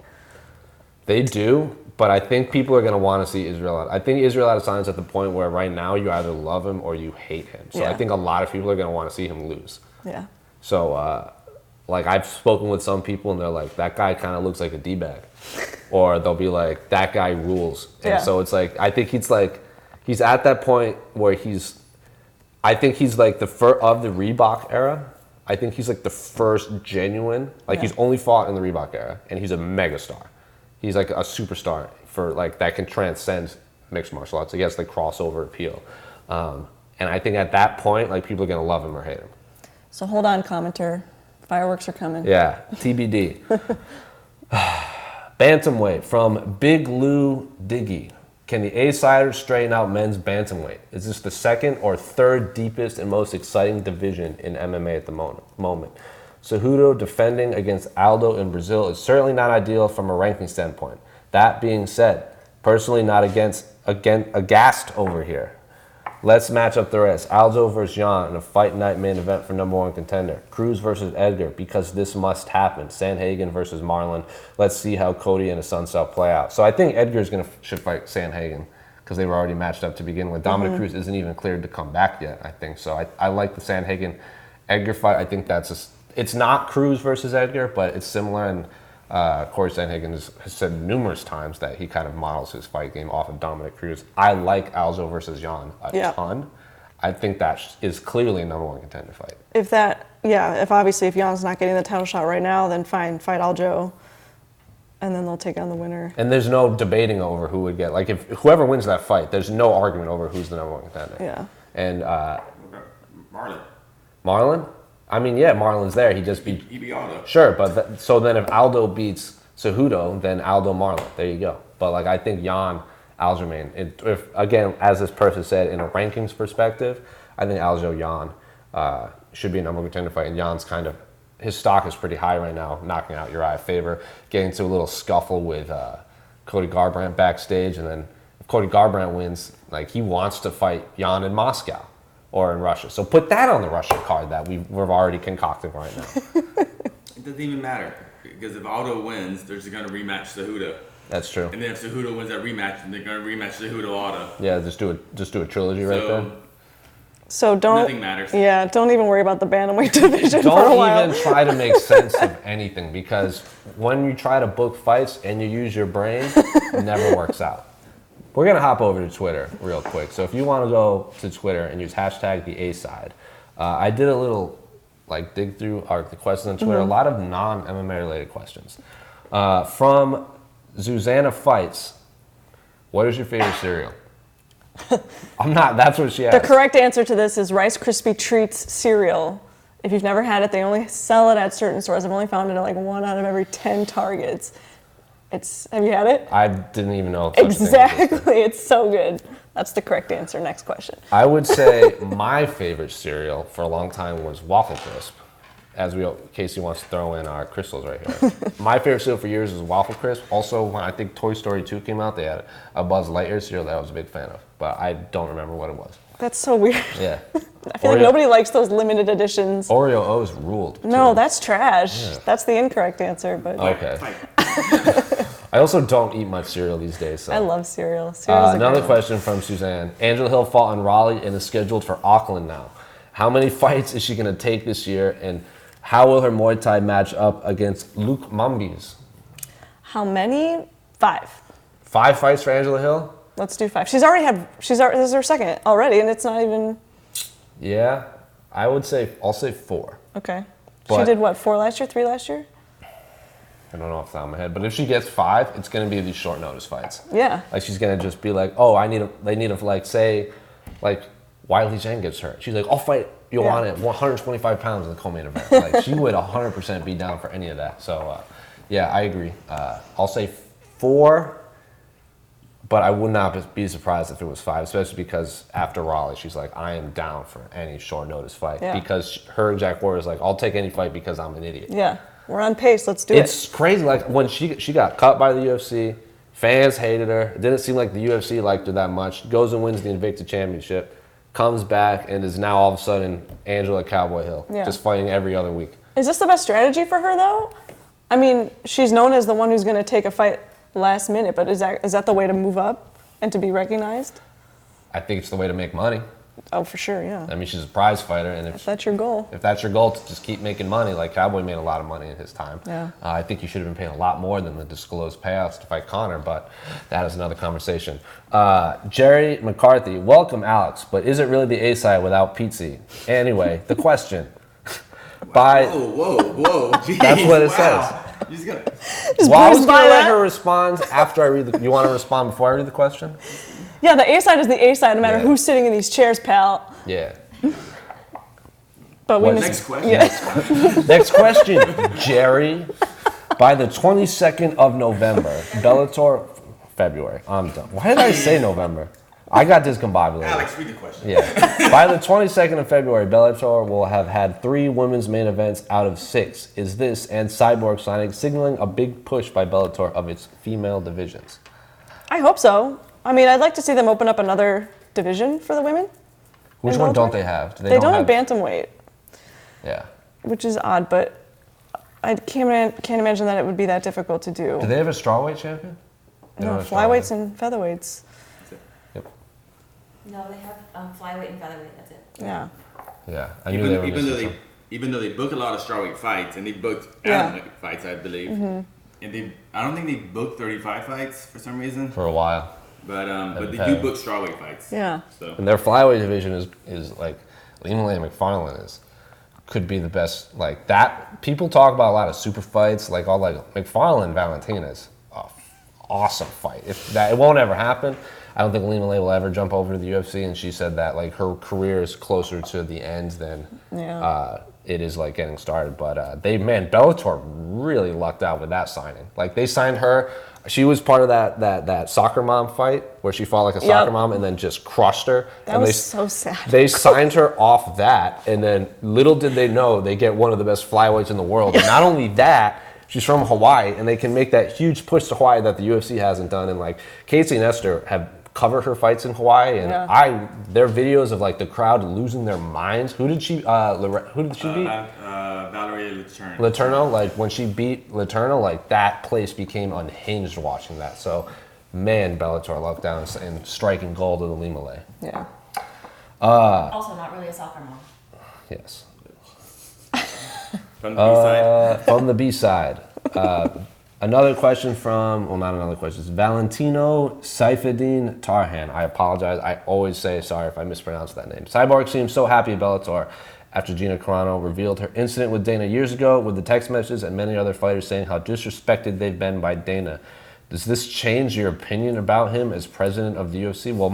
They do. But I think people are going to want to see Israel. I think Israel Adesanya's at the point where right now you either love him or you hate him. So I think a lot of people are going to want to see him lose. Yeah. So, like, I've spoken with some people and they're like, that guy kind of looks like a D-bag. Or they'll be like, that guy rules. And so it's like, I think he's at that point where I think he's like of the Reebok era. I think he's like the first genuine, he's only fought in the Reebok era and he's a megastar. He's like a superstar for like that can transcend mixed martial arts. He has the crossover appeal, and I think at that point, like people are gonna love him or hate him. So hold on, commenter. Fireworks are coming. Yeah, TBD. Bantamweight from Big Lou Diggy. Can the A-siders straighten out men's bantamweight? Is this the second or third deepest and most exciting division in MMA at the moment? Cejudo defending against Aldo in Brazil is certainly not ideal from a ranking standpoint. That being said, personally not aghast over here. Let's match up the rest. Aldo versus Jan in a fight night main event for #1 contender. Cruz versus Edgar, because this must happen. Sanhagen versus Marlon. Let's see how Cody and his son Cell play out. So I think Edgar should fight Sanhagen because they were already matched up to begin with. Dominick Cruz isn't even cleared to come back yet, I think. So I like the Sanhagen Edgar fight. I think it's not Cruz versus Edgar, but it's similar. And Corey Sanhagen has said numerous times that he kind of models his fight game off of Dominick Cruz. I like Aldo versus Jan a ton. I think that is clearly a #1 contender fight. If Jan's not getting the title shot right now, then fine, fight Aljo, and then they'll take on the winner. And there's no debating over who would get, like if whoever wins that fight, there's no argument over who's the #1 contender. Yeah. And Marlon. Marlon? I mean, yeah, Marlon's there. He just beat. He beat Aldo. Sure, but so then if Aldo beats Cejudo, then Aldo Marlon. There you go. But like I think Jan Aljamain. If again, as this person said, in a rankings perspective, I think Aljo Jan should be a #1 contender fight, and Jan's kind of his stock is pretty high right now, knocking out Uriah Faber, getting into a little scuffle with Cody Garbrandt backstage, and then if Cody Garbrandt wins, like he wants to fight Jan in Moscow or in Russia. So put that on the Russia card that we're already concocting right now. It doesn't even matter because if Aldo wins, they're just going to rematch Cejudo. That's true. And then if Cejudo wins that rematch, then they're going to rematch Cejudo Aldo. Yeah, just do a trilogy right there. So nothing matters. Yeah, don't even worry about the bantamweight division for a Don't while. even try to make sense of anything because when you try to book fights and you use your brain, it never works out. We're going to hop over to Twitter real quick. So if you want to go to Twitter and use hashtag the A side, I did a little dig through the questions on Twitter, a lot of non-MMA related questions. From Susanna Fights, what is your favorite cereal? That's what she asked. The correct answer to this is Rice Krispie Treats cereal. If you've never had it, they only sell it at certain stores. I've only found it at 1 out of every 10 Targets. Have you had it? I didn't even know. Exactly. It's so good. That's the correct answer. Next question. I would say my favorite cereal for a long time was Waffle Crisp. Casey wants to throw in our crystals right here. My favorite cereal for years was Waffle Crisp. Also, when I think Toy Story 2 came out, they had a Buzz Lightyear cereal that I was a big fan of, but I don't remember what it was. That's so weird. Yeah. I feel like nobody likes those limited editions. Oreo O's ruled. No, too. that's trash. Yeah. That's the incorrect answer. But Okay. I also don't eat much cereal these days. So. I love cereal. Another question from Suzanne. Angela Hill fought in Raleigh and is scheduled for Auckland now. How many fights is she going to take this year, and how will her Muay Thai match up against Luke Mambis? How many? 5. 5 fights for Angela Hill? Let's do 5. This is her second already, and it's not even. Yeah, I'll say 4. Okay. But She did what? 4 last year? 3 last year? I don't know off the top of my head, but if she gets 5, it's going to be these short notice fights. Yeah. She's going to just be like, oh, they need to say, Wiley Zhang gets hurt. She's like, I'll fight Joanna at 125 pounds in the co-main event. She would 100% be down for any of that. So, yeah, I agree. I'll say 4, but I would not be surprised if it was 5, especially because after Raleigh, she's like, I am down for any short notice fight. Yeah. Because her and Jack Warrior's like, I'll take any fight because I'm an idiot. Yeah. We're on pace. Let's do it. It's crazy. When she got cut by the UFC, fans hated her. It didn't seem like the UFC liked her that much. Goes and wins the Invicta Championship. Comes back and is now all of a sudden Angela Cowboy Hill, just fighting every other week. Is this the best strategy for her, though? I mean, she's known as the one who's going to take a fight last minute, but is that the way to move up and to be recognized? I think it's the way to make money. Oh, for sure, yeah. I mean, she's a prize fighter, and If that's your goal. if that's your goal, to just keep making money, like Cowboy made a lot of money in his time. Yeah. I think you should have been paying a lot more than the disclosed payouts to fight Conor, but that is another conversation. Jerry McCarthy, welcome, Alex, but is it really the A side without Pizzi? Anyway, the question. Whoa. Jeez, That's what it says. You just gotta... Well, I was going to let her respond after I read you want to respond before I read the question? Yeah, the A side is the A side, no matter Yeah. who's sitting in these chairs, pal. Yeah. But we Next question. Yeah. Next question, Jerry. By the 22nd of November, February. I'm done. Why did I say November? I got discombobulated. Alex, read the question. Yeah. By the 22nd of February, Bellator will have had 3 women's main events out of 6. Is this and Cyborg signing signaling a big push by Bellator of its female divisions? I hope so. I mean, I'd like to see them open up another division for the women. Which in one Bellator. don't they have? They don't have bantamweight, Yeah. which is odd, but I can't imagine that it would be that difficult to do. Do they have a strawweight champion? They No, don't have a flyweights and featherweights. Yep. No, they have flyweight and featherweight. That's it. Yeah. Yeah. I knew they were missing some. Even though they book a lot of strawweight fights, and they booked Yeah. athletic fights, I believe, and I don't think they booked 35 fights for some reason, For a while. but they Okay. do book strawweight fights. Yeah. So And their flyweight division is like, Lima McFarlane could be the best, like that. People talk about a lot of super fights, like McFarlane Valentina's an awesome fight. It won't ever happen. I don't think Lima will ever jump over to the UFC, and she said that like her career is closer to the end than it is like getting started. But Bellator really lucked out with that signing. Like they signed her. She was part of that soccer mom fight where she fought like a soccer mom and then just crushed her. That was so sad. They signed her off that, and then little did they know they get one of the best flyweights in the world. And not only that, she's from Hawaii, and they can make that huge push to Hawaii that the UFC hasn't done. And like Casey and Esther have covered her fights in Hawaii, and their videos of like the crowd losing their minds. Who did she beat? Valerie Letourneau. Like when she beat Letourneau, like that place became unhinged watching that. So, man, Bellator lucked down and striking gold to the Limale. Yeah. Also, not really a soccer mom. Yes. From the B-side. From the B-side. Another question from, well, not another question. It's Valentino Saifuddin Tarhan. I apologize. I always say sorry if I mispronounce that name. Cyborg seems so happy at Bellator after Gina Carano revealed her incident with Dana years ago with the text messages and many other fighters saying how disrespected they've been by Dana. Does this change your opinion about him as president of the UFC? Well,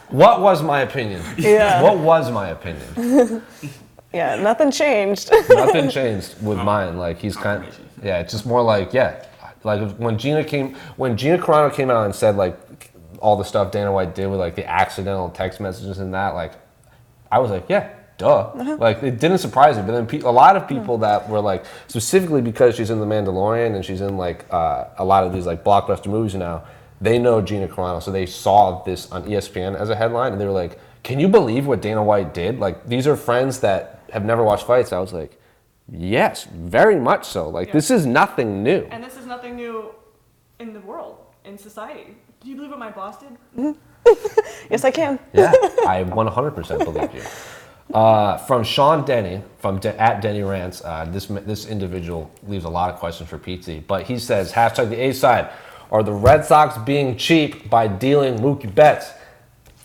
what was my opinion? Yeah. What was my opinion? Yeah, nothing changed. Nothing changed with mine. Like he's kind of, it's just more like, like when Gina Carano came out and said like all the stuff Dana White did with like the accidental text messages and that, like I was like, yeah, duh. Like it didn't surprise me. But then a lot of people that were like, specifically because she's in The Mandalorian and she's in like a lot of these like blockbuster movies now, they know Gina Carano, so they saw this on ESPN as a headline and they were like, can you believe what Dana White did? Like these are friends that have never watched fights. I was like, yes, very much so. Like this is nothing new. And this is nothing new in the world, in society. Do you believe what my boss did? Yes, I can. Yeah, I 100% believe you. From Sean Denny, at Denny Rants, this individual leaves a lot of questions for Pizzi, but he says, hashtag the A side, are the Red Sox being cheap by dealing Mookie Betts?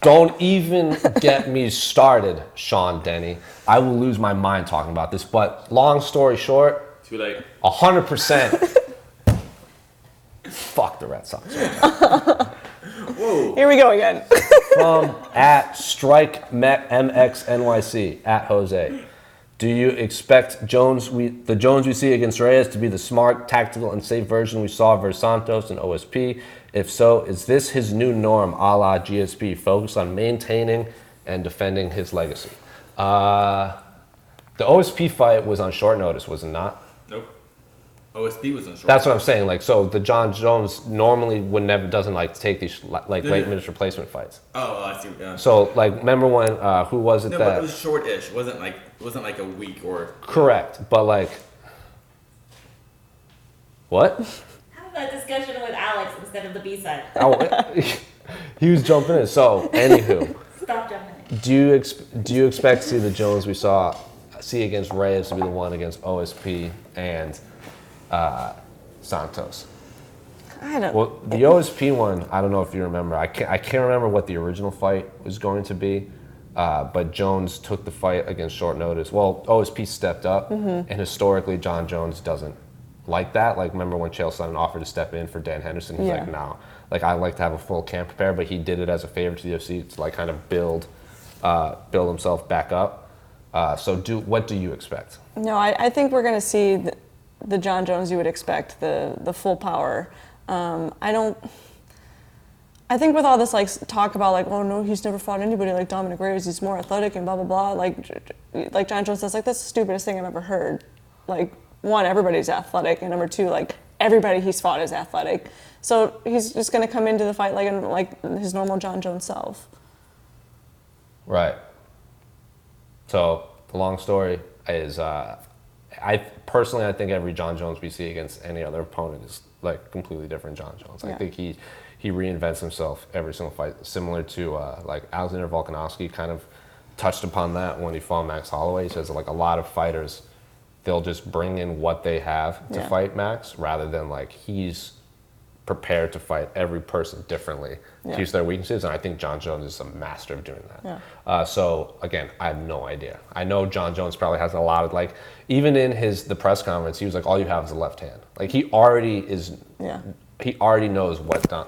Don't even get me started, Sean Denny. I will lose my mind talking about this, but long story short, too late. 100%. Fuck the Red Sox. Whoa. Here we go again. From at Strike MXNYC at José. Do you expect the Jones we see against Reyes to be the smart, tactical, and safe version we saw versus Santos and OSP? If so, is this his new norm, a la GSP, focused on maintaining and defending his legacy? The OSP fight was on short notice, was it not? Nope. OSP was on short. That's what I'm saying. Like, so the Jon Jones normally doesn't like take these like late minute replacement fights. Oh, I see. Yeah. So like, remember when who was it no, that? But it was short-ish. It wasn't like a week or. Correct, but like, what? Have that discussion with Alex instead of the B side. Oh, he was jumping in. So, anywho, Stop jumping in. do you expect to see the Jones we see against Reyes to be the one against OSP and Santos? I don't. Well, the OSP one, I don't know if you remember. I can't remember what the original fight was going to be, but Jones took the fight against short notice. Well, OSP stepped up, and historically, Jon Jones doesn't like that. Like, remember when Chael Sonnen offered to step in for Dan Henderson? He's like, no. Like, I like to have a full camp prepared, but he did it as a favor to the UFC to like kind of build himself back up. So, what do you expect? No, I think we're going to see the Jon Jones you would expect, the full power. I think with all this like talk about like, oh no, he's never fought anybody like Dominick Reyes, he's more athletic and blah blah blah. Like Jon Jones says, like that's the stupidest thing I've ever heard. Like, one, everybody's athletic, and number two, like everybody he's fought is athletic. So he's just going to come into the fight like his normal Jon Jones self. Right. So the long story is, I personally think every Jon Jones we see against any other opponent is like completely different Jon Jones. I think he reinvents himself every single fight, similar to like Alexander Volkanovski kind of touched upon that when he fought Max Holloway. He says like a lot of fighters, they'll just bring in what they have to fight Max rather than like he's prepared to fight every person differently to use their weaknesses. And I think Jon Jones is a master of doing that. Yeah. So again, I have no idea. I know Jon Jones probably has a lot of like, even in the press conference, he was like, all you have is a left hand. Like he already knows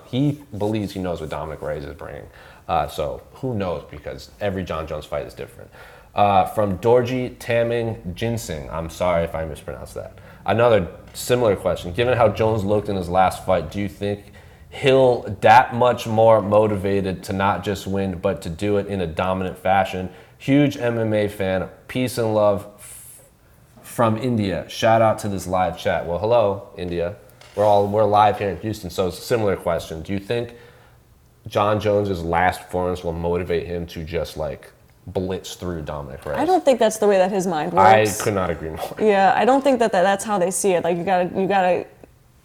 he believes he knows what Dominick Reyes is bringing. So who knows, because every Jon Jones fight is different. From Dorji Taming Ginseng. I'm sorry if I mispronounced that. Another similar question. Given how Jones looked in his last fight, do you think he'll that much more motivated to not just win, but to do it in a dominant fashion? Huge MMA fan. Peace and love from India. Shout out to this live chat. Well, hello, India. We're live here in Houston, so it's a similar question. Do you think Jon Jones' last performance will motivate him to just like blitz through Dominick Reyes? I don't think that's the way that his mind works. I could not agree more. Yeah, I don't think that's how they see it. Like you gotta,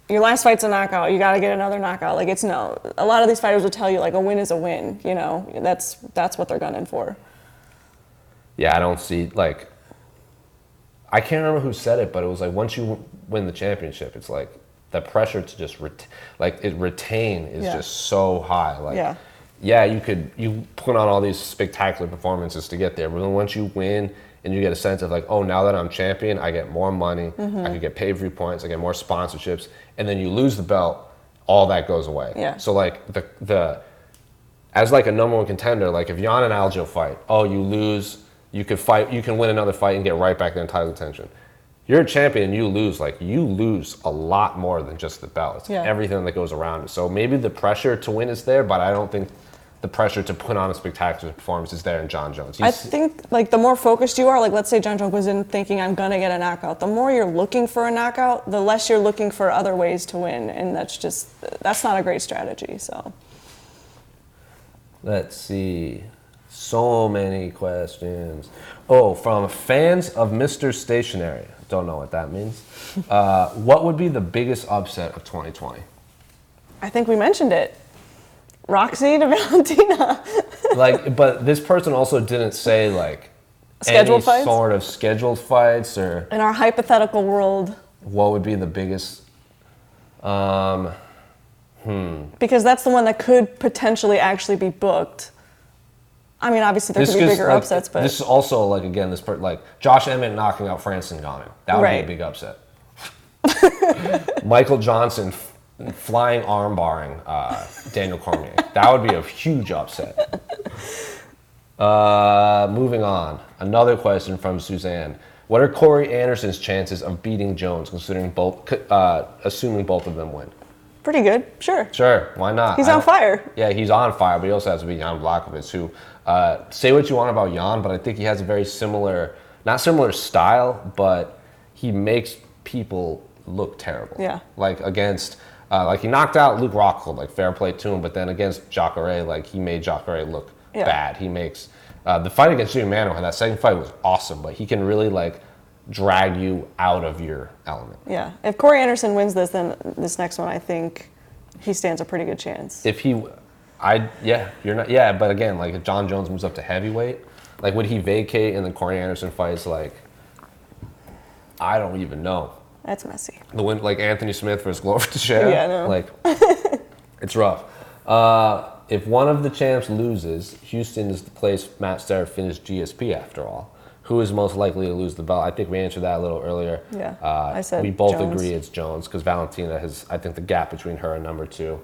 your last fight's a knockout. You gotta get another knockout. Like it's no. A lot of these fighters will tell you like a win is a win. You know, that's what they're gunning for. Yeah, I don't see like. I can't remember who said it, but it was like once you win the championship, it's like the pressure to just retain is just so high. Like, yeah, you put on all these spectacular performances to get there, but then once you win and you get a sense of like, oh, now that I'm champion, I get more money, I can get pay-per-view points, I get more sponsorships, and then you lose the belt, all that goes away. Yeah. So like the as like a number one contender, like if Jan and Aljo fight, oh, you lose, you can win another fight and get right back in title contention. You're a champion, you lose a lot more than just the belt. It's everything that goes around it. So maybe the pressure to win is there, but I don't think the pressure to put on a spectacular performance is there in Jon Jones. I think like the more focused you are, like let's say Jon Jones was in thinking I'm gonna get a knockout. The more you're looking for a knockout, the less you're looking for other ways to win, and that's not a great strategy. So let's see. So many questions. Oh, from fans of Mr. Stationary. Don't know what that means. What would be the biggest upset of 2020? I think we mentioned it. Roxy to Valentina. Like, but this person also didn't say like scheduled any fights? sort of scheduled fights or. In our hypothetical world. What would be the biggest? Because that's the one that could potentially actually be booked. I mean, obviously there could be bigger upsets, but this is also like again like Josh Emmett knocking out Francis Ngannou. That would be a big upset. Michael Johnson flying arm barring Daniel Cormier. That would be a huge upset. Moving on. Another question from Suzanne. What are Corey Anderson's chances of beating Jones, assuming both of them win? Pretty good, sure. Sure, why not? He's on fire. Yeah, he's on fire, but he also has to beat Jan Blachowicz, who, say what you want about Jan, but I think he has a very not similar style, but he makes people look terrible. Yeah. Like against, like he knocked out Luke Rockhold, like fair play to him, but then against Jacare, like he made Jacare look bad. He makes, the fight against Jimmy Manuel, that second fight was awesome, but he can really like drag you out of your element. Yeah. If Corey Anderson wins this, then this next one, I think he stands a pretty good chance. But again, like if Jon Jones moves up to heavyweight, like would he vacate and then Corey Anderson fights like, I don't even know. That's messy. The win, like Anthony Smith versus Glover Teixeira. Yeah, I know. Like, it's rough. If one of the champs loses, Houston is the place Matt Starr finished GSP after all. Who is most likely to lose the belt? I think we answered that a little earlier. Yeah, I said we both Jones. agree it's Jones because Valentina has. I think the gap between her and number 2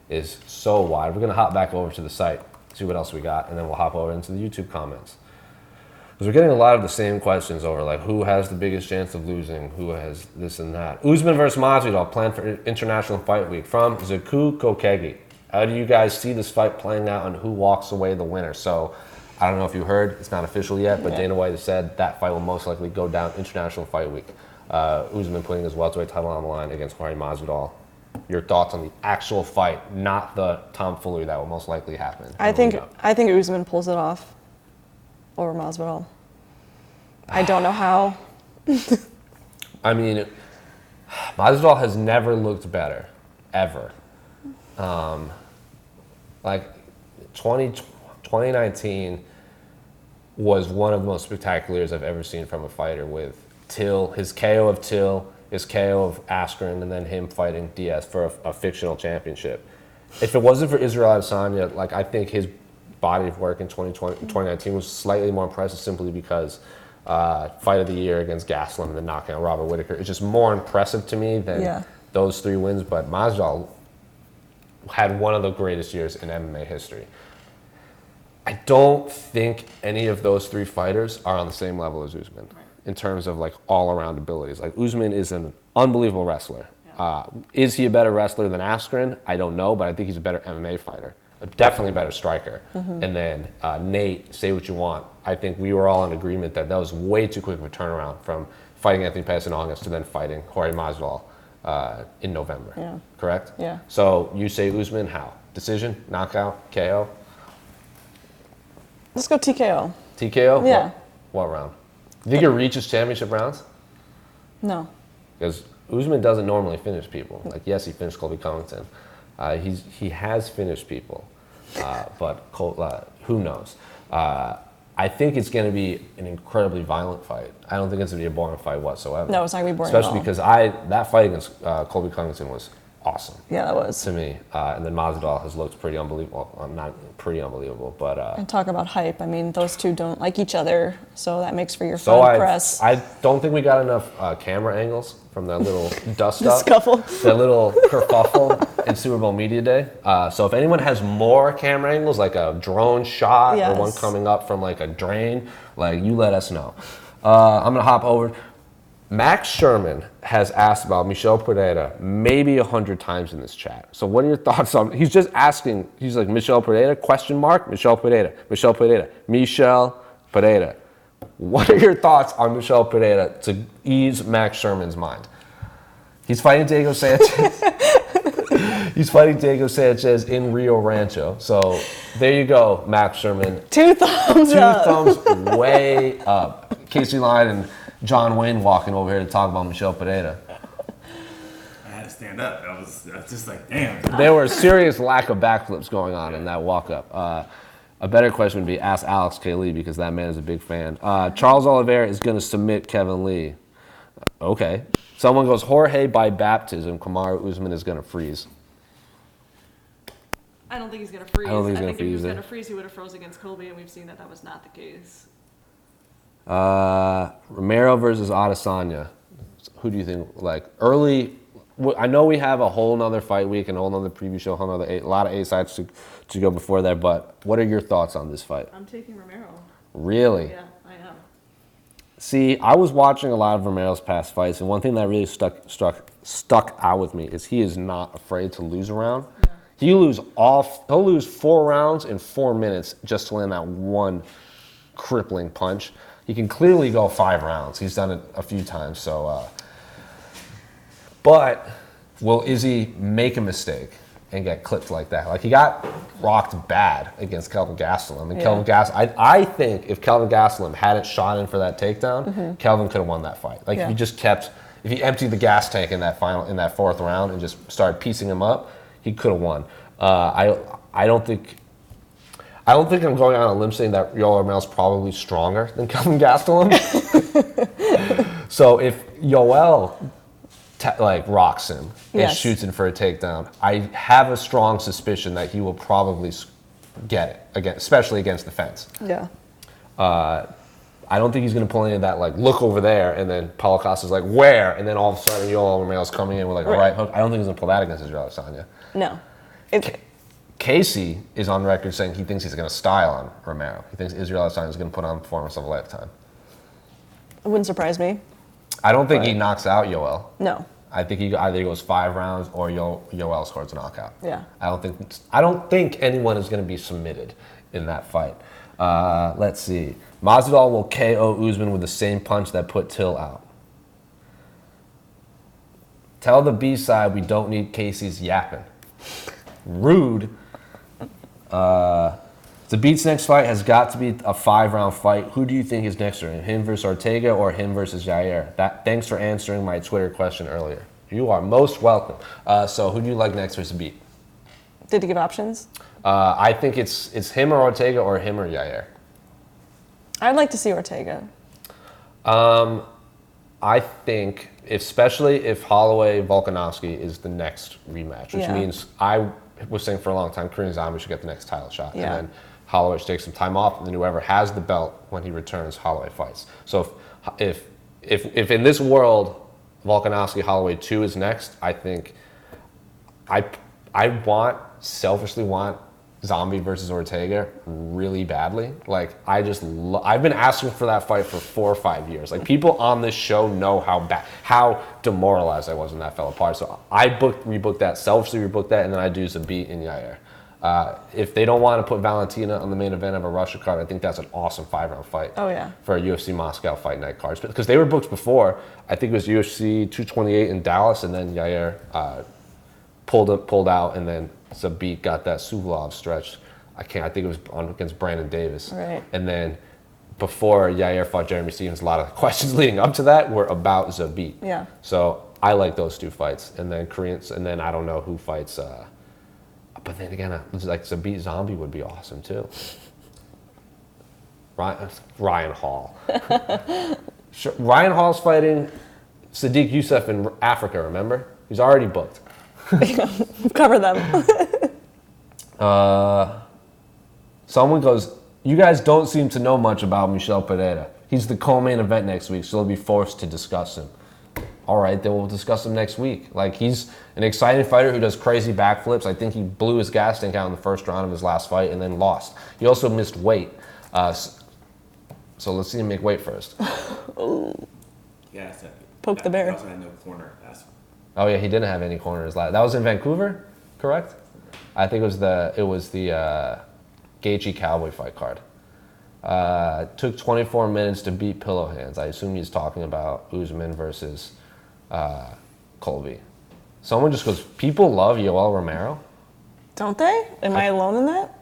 is so wide. We're gonna hop back over to the site, see what else we got, and then we'll hop over into the YouTube comments because we're getting a lot of the same questions over like who has the biggest chance of losing, who has this and that. Usman versus Masvidal planned for International Fight Week from Zaku Kokegi. How do you guys see this fight playing out and who walks away the winner? So. I don't know if you heard, it's not official yet, but Dana White has said that fight will most likely go down International Fight Week. Usman putting his welterweight title on the line against Jorge Masvidal. Your thoughts on the actual fight, not the tomfoolery that will most likely happen. I think Usman pulls it off over Masvidal. I don't know how. I mean, Masvidal has never looked better, ever. Like 2019 was one of the most spectacular years I've ever seen from a fighter with Till, his KO of Till, his KO of Askren, and then him fighting Diaz for a fictional championship. If it wasn't for Israel Adesanya, like I think his body of work in 2019 was slightly more impressive simply because fight of the year against Gastelum and then knocking out Robert Whittaker is just more impressive to me than those 3 wins. But Masvidal had one of the greatest years in MMA history. I don't think any of those three fighters are on the same level as Usman in terms of like all-around abilities. Like Usman is an unbelievable wrestler. Is he a better wrestler than Askren? I don't know, but I think he's a better MMA fighter. Definitely a better striker. And then Nate, say what you want. I think we were all in agreement that was way too quick of a turnaround from fighting Anthony Pettis in August to then fighting Jorge Masvidal in November. Yeah. Correct? Yeah. So you say Usman, how? Decision, knockout, KO? Let's go TKO. TKO? Yeah. What round? You think he reaches championship rounds? No. Because Usman doesn't normally finish people. Like, yes, he finished Colby Covington. He has finished people, but who knows? I think it's going to be an incredibly violent fight. I don't think it's going to be a boring fight whatsoever. No, it's not going to be boring Especially at all. because that fight against Colby Covington was awesome. Yeah, that was. To me. And then Masvidal has looked pretty unbelievable. Well, not pretty unbelievable, but... and talk about hype. I mean, those two don't like each other, so that makes for your fun press. I don't think we got enough camera angles from that little dust-up. Scuffle. That little kerfuffle in Super Bowl Media Day. So if anyone has more camera angles, like a drone shot or one coming up from like a drain, like you let us know. I'm going to hop over. Max Sherman has asked about Michel Pereira maybe 100 times in this chat. So what are your thoughts on, he's just asking, he's like, Michel Pereira, question mark, Michel Pereira, Michel Pereira, Michel Pereira. What are your thoughts on Michel Pereira to ease Max Sherman's mind? He's fighting Diego Sanchez. He's fighting Diego Sanchez in Rio Rancho. So there you go, Max Sherman. Two thumbs up. Two thumbs way up. Casey Lyon and John Wayne walking over here to talk about Michel Pereira. I had to stand up. I was just like, damn. There were a serious lack of backflips going on in that walk-up. A better question would be ask Alex K. Lee because that man is a big fan. Charles Oliveira is going to submit Kevin Lee. Okay. Someone goes, Jorge by baptism, Kamaru Usman is going to freeze. I don't think he's going to freeze. I don't think he's I gonna think if he was freeze going to freeze, he would have froze against Colby, and we've seen that was not the case. Romero versus Adesanya. Who do you think, like, early... I know we have a whole nother fight week and a whole nother preview show, a lot of A-sides to go before that, but what are your thoughts on this fight? I'm taking Romero. Really? Yeah, I am. See, I was watching a lot of Romero's past fights, and one thing that really stuck out with me is he is not afraid to lose a round. Yeah. He'll lose 4 rounds in 4 minutes just to land that one crippling punch. He can clearly go 5 rounds. He's done it a few times, so... But will Izzy make a mistake and get clipped like that? Like, he got rocked bad against Kelvin Gastelum. And Kelvin Gastelum, I think if Kelvin Gastelum hadn't shot in for that takedown, Kelvin could have won that fight. Like, if he emptied the gas tank in that 4th round and just started piecing him up, he could have won. I don't think I'm going on a limb saying that Yoel Romero's probably stronger than Kelvin Gastelum. So if Yoel rocks him and shoots him for a takedown, I have a strong suspicion that he will probably get it, again, especially against the fence. Yeah. I don't think he's going to pull any of that, like, look over there, and then Paulo Costa's like, where? And then all of a sudden, Yoel Romero's coming in with, like, a right hook. I don't think he's going to pull that against Israel Adesanya. No. Casey is on record saying he thinks he's going to style on Romero. He thinks Israel Adesanya is going to put on a performance of a lifetime. It wouldn't surprise me. I don't think he knocks out Yoel. No. I think he either goes 5 rounds or Yoel scores a knockout. Yeah. I don't think anyone is going to be submitted in that fight. Let's see. Masvidal will KO Usman with the same punch that put Till out. Tell the B-side we don't need Casey's yapping. Rude. The Beats next fight has got to be a 5-round fight. Who do you think is next? Him versus Ortega or him versus Jair? Thanks for answering my Twitter question earlier. You are most welcome. So who do you like next versus Beat? Did he give options? I think it's him or Ortega or him or Jair. I'd like to see Ortega. I think, especially if Holloway-Volkanovski is the next rematch, which means I was saying for a long time Korean Zombie should get the next title shot. Yeah. And then Holloway should take some time off, and then whoever has the belt when he returns, Holloway fights. So if in this world, Volkanovski-Holloway 2 is next, I think I selfishly want Zombie versus Ortega really badly. Like, I've been asking for that fight for 4 or 5 years. Like, people on this show know how demoralized I was when that fell apart. So I rebooked that, selfishly rebooked that, and then I do Zabit and Yair. If they don't want to put Valentina on the main event of a Russia card, I think that's an awesome 5-round fight. Oh, yeah. For a UFC Moscow Fight Night cards. Because they were booked before. I think it was UFC 228 in Dallas, and then Yair pulled out, and then Zabit got that Suvlov stretch. I think it was against Brandon Davis. Right. And then before Yair fought Jeremy Stevens, a lot of the questions leading up to that were about Zabit. Yeah. So I like those 2 fights. And then Koreans, and then I don't know who fights. But then again, like Zabit Zombie would be awesome too. Ryan Hall. Sure, Ryan Hall's fighting Sadiq Youssef in Africa, remember? He's already booked. Cover them. Someone goes, you guys don't seem to know much about Michel Pereira. He's the co-main event next week, so they'll be forced to discuss him. All right, then we'll discuss him next week. Like, he's an exciting fighter who does crazy backflips. I think he blew his gas tank out in the first round of his last fight and then lost. He also missed weight. So let's see him make weight first. Yeah, Poke the bear. He also had no corner. Oh yeah, he didn't have any corners last. That was in Vancouver, correct? I think it was the Gaethje Cowboy fight card. Took 24 minutes to beat Pillow Hands. I assume he's talking about Usman versus Colby. Someone just goes, people love Yoel Romero. Don't they? Am I alone in that?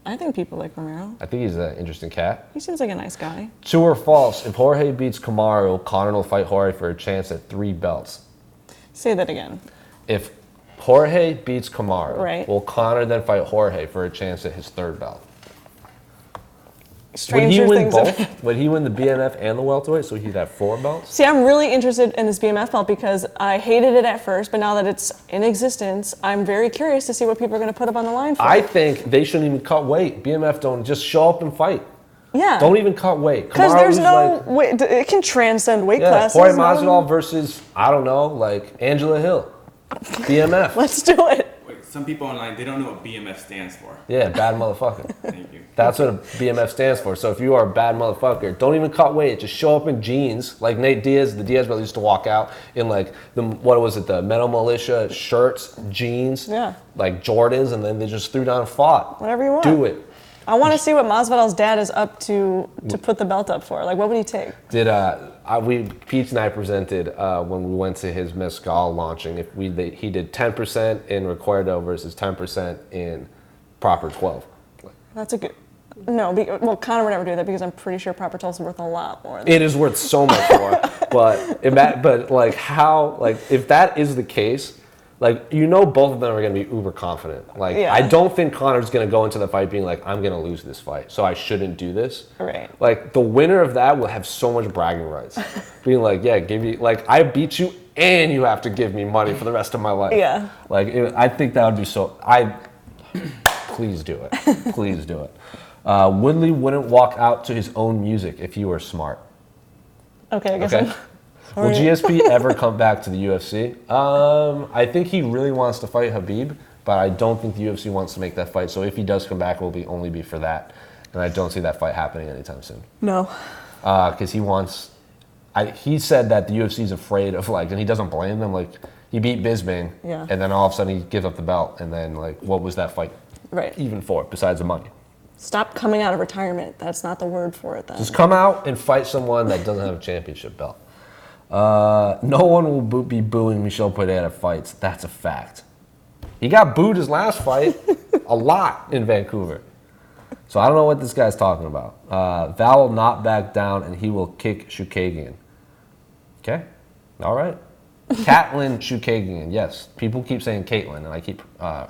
I think people like Romero. I think he's an interesting cat. He seems like a nice guy. True or false? If Jorge beats Kamaru, Conor will fight Jorge for a chance at 3 belts. Say that again. If Jorge beats Kamaru, right, will Conor then fight Jorge for a chance at his 3rd belt? Stranger would he win things both? Would he win the BMF and the welterweight, so he'd have 4 belts? See, I'm really interested in this BMF belt because I hated it at first, but now that it's in existence, I'm very curious to see what people are going to put up on the line for. I think they shouldn't even cut weight. BMF don't just show up and fight. Yeah. Don't even cut weight. Because there's no weight. It can transcend weight classes. Jorge Masvidal versus, I don't know, like Angela Hill. BMF. Let's do it. Wait, some people online, they don't know what BMF stands for. Yeah, bad motherfucker. Thank you. That's what a BMF stands for. So if you are a bad motherfucker, don't even cut weight. Just show up in jeans, like Nate Diaz. The Diaz brother used to walk out in like the Metal Militia shirts, jeans, like Jordans, and then they just threw down and fought. Whatever you want. Do it. I want to see what Masvidal's dad is up to put the belt up for. Like, what would he take? Pete and I presented when we went to his Mescal launching. He did 10% in Recuerdo versus 10% in Proper 12. That's a good. No, Conor would never do that because I'm pretty sure Proper 12 is worth a lot more. It is worth so much more. but like how, like if that is the case, like, you know, both of them are going to be uber confident. Like, I don't think Conor's going to go into the fight being like, I'm going to lose this fight, so I shouldn't do this. Right. Like, the winner of that will have so much bragging rights. Being like, yeah, I beat you and you have to give me money for the rest of my life. Yeah. Like, I think that would be so, please do it. Please do it. Woodley wouldn't walk out to his own music if he were smart. Okay, I guess Will GSP ever come back to the UFC? I think he really wants to fight Khabib, but I don't think the UFC wants to make that fight. So if he does come back, it will only be for that. And I don't see that fight happening anytime soon. No. Because he said that the UFC is afraid of, like, and he doesn't blame them. Like, he beat Bisping, and then all of a sudden he gives up the belt. And then, like, what was that fight even for, besides the money? Stop coming out of retirement. That's not the word for it, then. Just come out and fight someone that doesn't have a championship belt. No one will be booing Michel Pereira fights. That's a fact. He got booed his last fight a lot in Vancouver. So I don't know what this guy's talking about. Val will not back down and he will kick Chookagian. Okay. All right. Katlyn Chookagian. Yes. People keep saying Caitlyn and I keep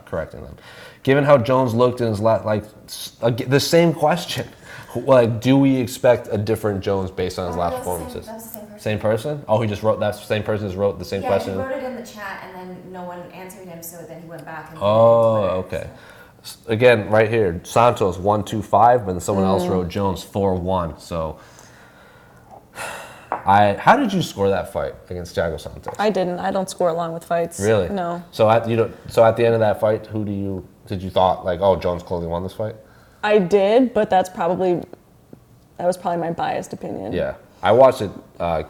correcting them. Given how Jones looked in his the same question. Like, do we expect a different Jones based on his last performances? That was the same person. Same person? Oh, he just wrote, that same person just wrote the same question? Yeah, he wrote it in the chat and then no one answered him, so then he went back and okay. Again, right here, Santos 125, but then someone else wrote Jones 4-1. So, how did you score that fight against Thiago Santos? I didn't. I don't score along with fights. Really? No. So at the end of that fight, who do you Did you thought like, oh, Jones clearly won this fight? I did, but that was probably my biased opinion. Yeah, I watched it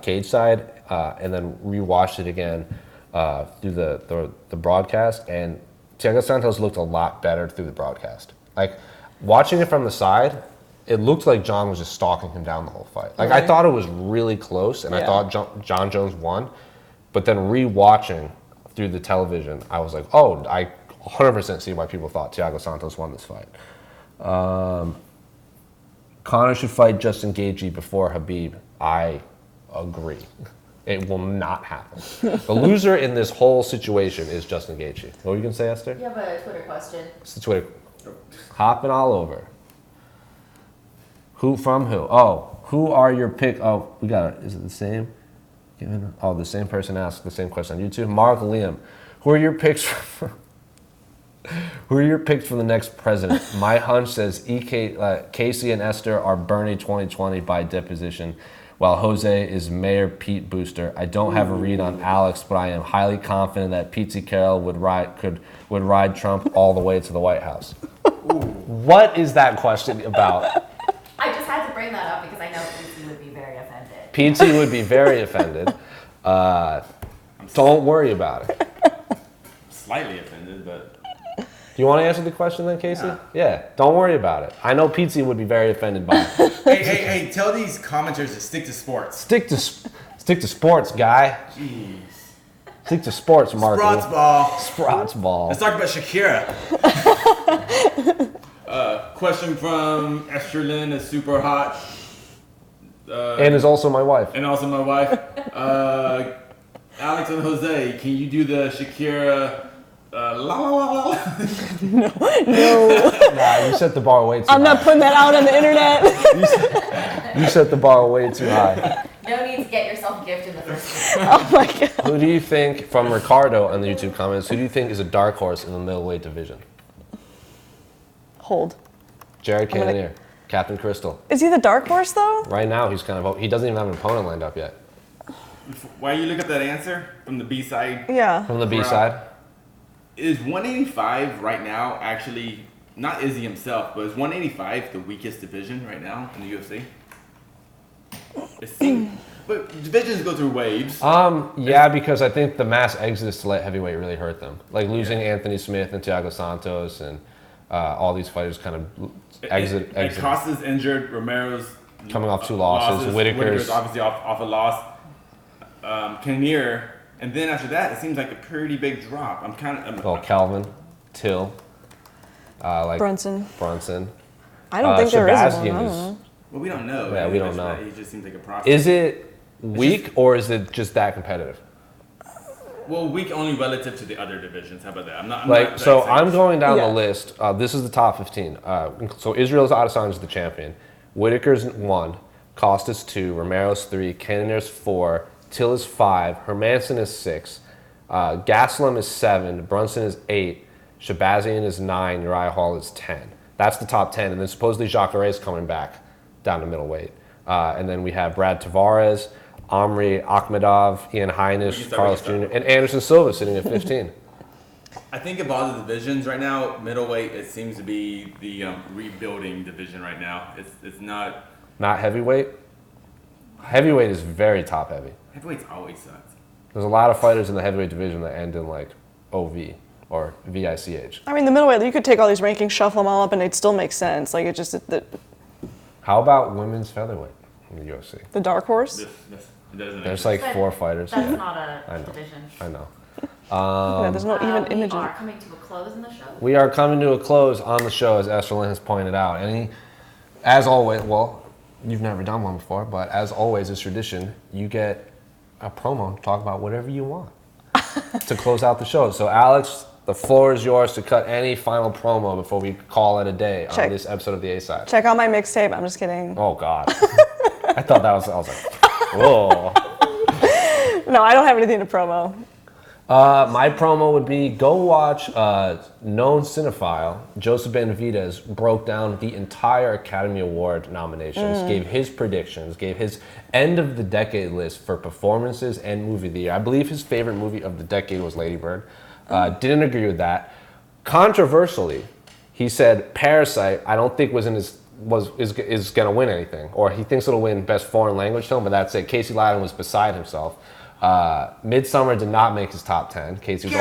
cage side and then rewatched it again through the broadcast, and Thiago Santos looked a lot better through the broadcast. Like watching it from the side, it looked like Jon was just stalking him down the whole fight. Like I thought it was really close, and I thought Jon Jones won, but then rewatching through the television, I was like, oh, I 100% see why people thought Thiago Santos won this fight. Conor should fight Justin Gaethje before Khabib. I agree. It will not happen. The loser in this whole situation is Justin Gaethje. What were you going to say, Esther? You have a Twitter question. It's the Twitter. Hopping all over. Who from who? Oh, who are your pick? Oh, we got it. Is it the same? Oh, the same person asked the same question on YouTube. Mark Liam. Who are your picks for? Who are your picks for the next president? My hunch says Casey and Esther are Bernie 2020 by deposition, while José is Mayor Pete Booster. I don't have a read on Alex, but I am highly confident that Pete Carroll would ride Trump all the way to the White House. What is that question about? I just had to bring that up because I know Pete would be very offended. Pete would be very offended. Don't worry about it. Slightly offended, but. Do you want to answer the question then, Casey? Yeah. Don't worry about it. I know Pete would be very offended by it. Hey, tell these commenters to stick to sports. Stick to sports, guy. Jeez. Stick to sports, Mark. Sprots ball. Let's talk about Shakira. Question from Esterlin is super hot. And is also my wife. Alex and Jose, can you do the Shakira la la la la? No. Nah, you set the bar way too high. I'm not putting that out on the internet. You set the bar way too high. No need to get yourself a gift in the first place. Oh my god. Who do you think, from Ricardo on the YouTube comments, who do you think is a dark horse in the middleweight division? Hold. Jared Cannonier, Captain Crystal. Is he the dark horse though? Right now, he's kind of, he doesn't even have an opponent lined up yet. Why you look at that answer from the B side? Yeah. From the B side? Is 185 right now actually, not Izzy himself, but is 185 the weakest division right now in the UFC? But divisions go through waves. Yeah, because I think the mass exodus to light heavyweight really hurt them. Like losing Anthony Smith and Thiago Santos and all these fighters kind of exit. Costa's injured, Romero's coming off 2 losses. Whitaker's obviously off a loss. Cannonier, and then after that, it seems like a pretty big drop. Calvin, Till, Brunson. I don't think there is one. Well, we don't know. Yeah, we don't know. He just seems like a prospect. Is it weak or is it just that competitive? Well, weak only relative to the other divisions. How about that? I'm going down the list. This is the top 15. So Israel's Adesanya is the champion. Whitaker's 1, Costa's 2, Romero's 3, Cannonier's 4, Till is 5, Hermanson is 6, Gastelum is 7, Brunson is 8, Shabazian is 9, Uriah Hall is 10. That's the top 10. And then supposedly Jacques Reyes coming back down to middleweight. And then we have Brad Tavares, Omri Akhmedov, Ian Heinisch, Carlos Jr., and Anderson Silva sitting at 15. I think of all the divisions right now, middleweight, it seems to be the rebuilding division right now. It's not... Not heavyweight? Heavyweight is very top heavy. Heavyweight's always sucks. There's a lot of fighters in the heavyweight division that end in like OV or VICH. I mean, the middleweight, you could take all these rankings, shuffle them all up, and they'd still make sense. Like, it just... How about women's featherweight in the UFC? The dark horse? There's like 4 fighters. That's not a division. I know. There's no even image. We are coming to a close in the show. We are coming to a close on the show, as Esterlin has pointed out. And as always, well, you've never done one before, but as always, it's tradition. You get a promo to talk about whatever you want to close out the show. So, Alex, the floor is yours to cut any final promo before we call it a day on this episode of the A-Side. Check out my mixtape. I'm just kidding. Oh, God. I thought I was like, whoa. No, I don't have anything to promo. My promo would be go watch known cinephile José Benavidez broke down the entire Academy Award nominations, gave his predictions, gave his end of the decade list for performances and movie of the year. I believe his favorite movie of the decade was Lady Bird. Didn't agree with that. Controversially, he said Parasite, I don't think is going to win anything, or he thinks it'll win Best Foreign Language Film, but that's it. Casey Lyden was beside himself. Midsummer did not make his top 10. Casey was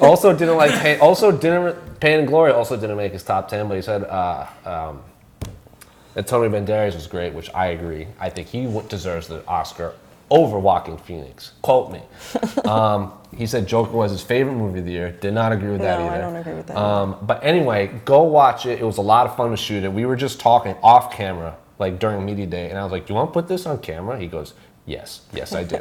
also didn't like Pain and Glory also didn't make his top 10, but he said Antonio Banderas was great, which I agree. I think he deserves the Oscar over Joaquin Phoenix. Quote me. He said Joker was his favorite movie of the year. Did not agree with that either. No, I don't agree with that. But anyway, go watch it. It was a lot of fun to shoot it. We were just talking off camera, like during media day, and I was like, "Do you want to put this on camera?" He goes, Yes, I do.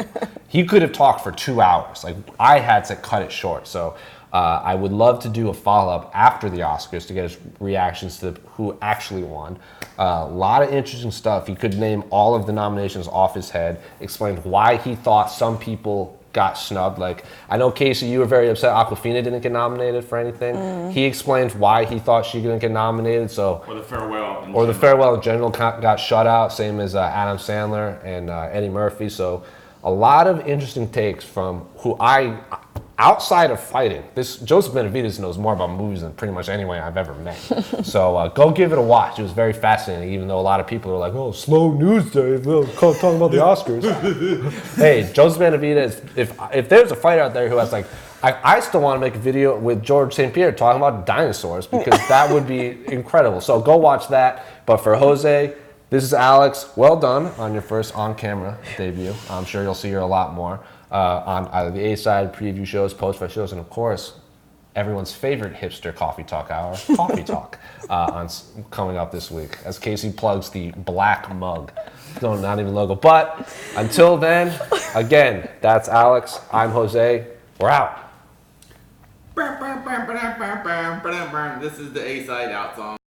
He could have talked for 2 hours. Like, I had to cut it short. So I would love to do a follow-up after the Oscars to get his reactions to who actually won. A lot of interesting stuff. He could name all of the nominations off his head, explained why he thought some people got snubbed. Like, I know, Casey, you were very upset Awkwafina didn't get nominated for anything. He explained why he thought she didn't get nominated. Or the Farewell in general got shut out, same as Adam Sandler and Eddie Murphy. So a lot of interesting takes from who outside of fighting, Joseph Benavidez knows more about movies than pretty much anyone I've ever met. So go give it a watch. It was very fascinating, even though a lot of people are like, "Oh, slow news day, talking about the Oscars." Hey, Joseph Benavidez, if there's a fighter out there who has I still want to make a video with George St. Pierre talking about dinosaurs, because that would be incredible. So go watch that. But for Jose, this is Alex. Well done on your first on-camera debut. I'm sure you'll see her a lot more on either the A-side preview shows, post-fight shows, and of course, everyone's favorite hipster coffee talk hour, Coffee Talk, coming up this week. As Casey plugs the black mug. No, not even logo. But until then, again, that's Alex. I'm Jose. We're out. This is the A-side out song.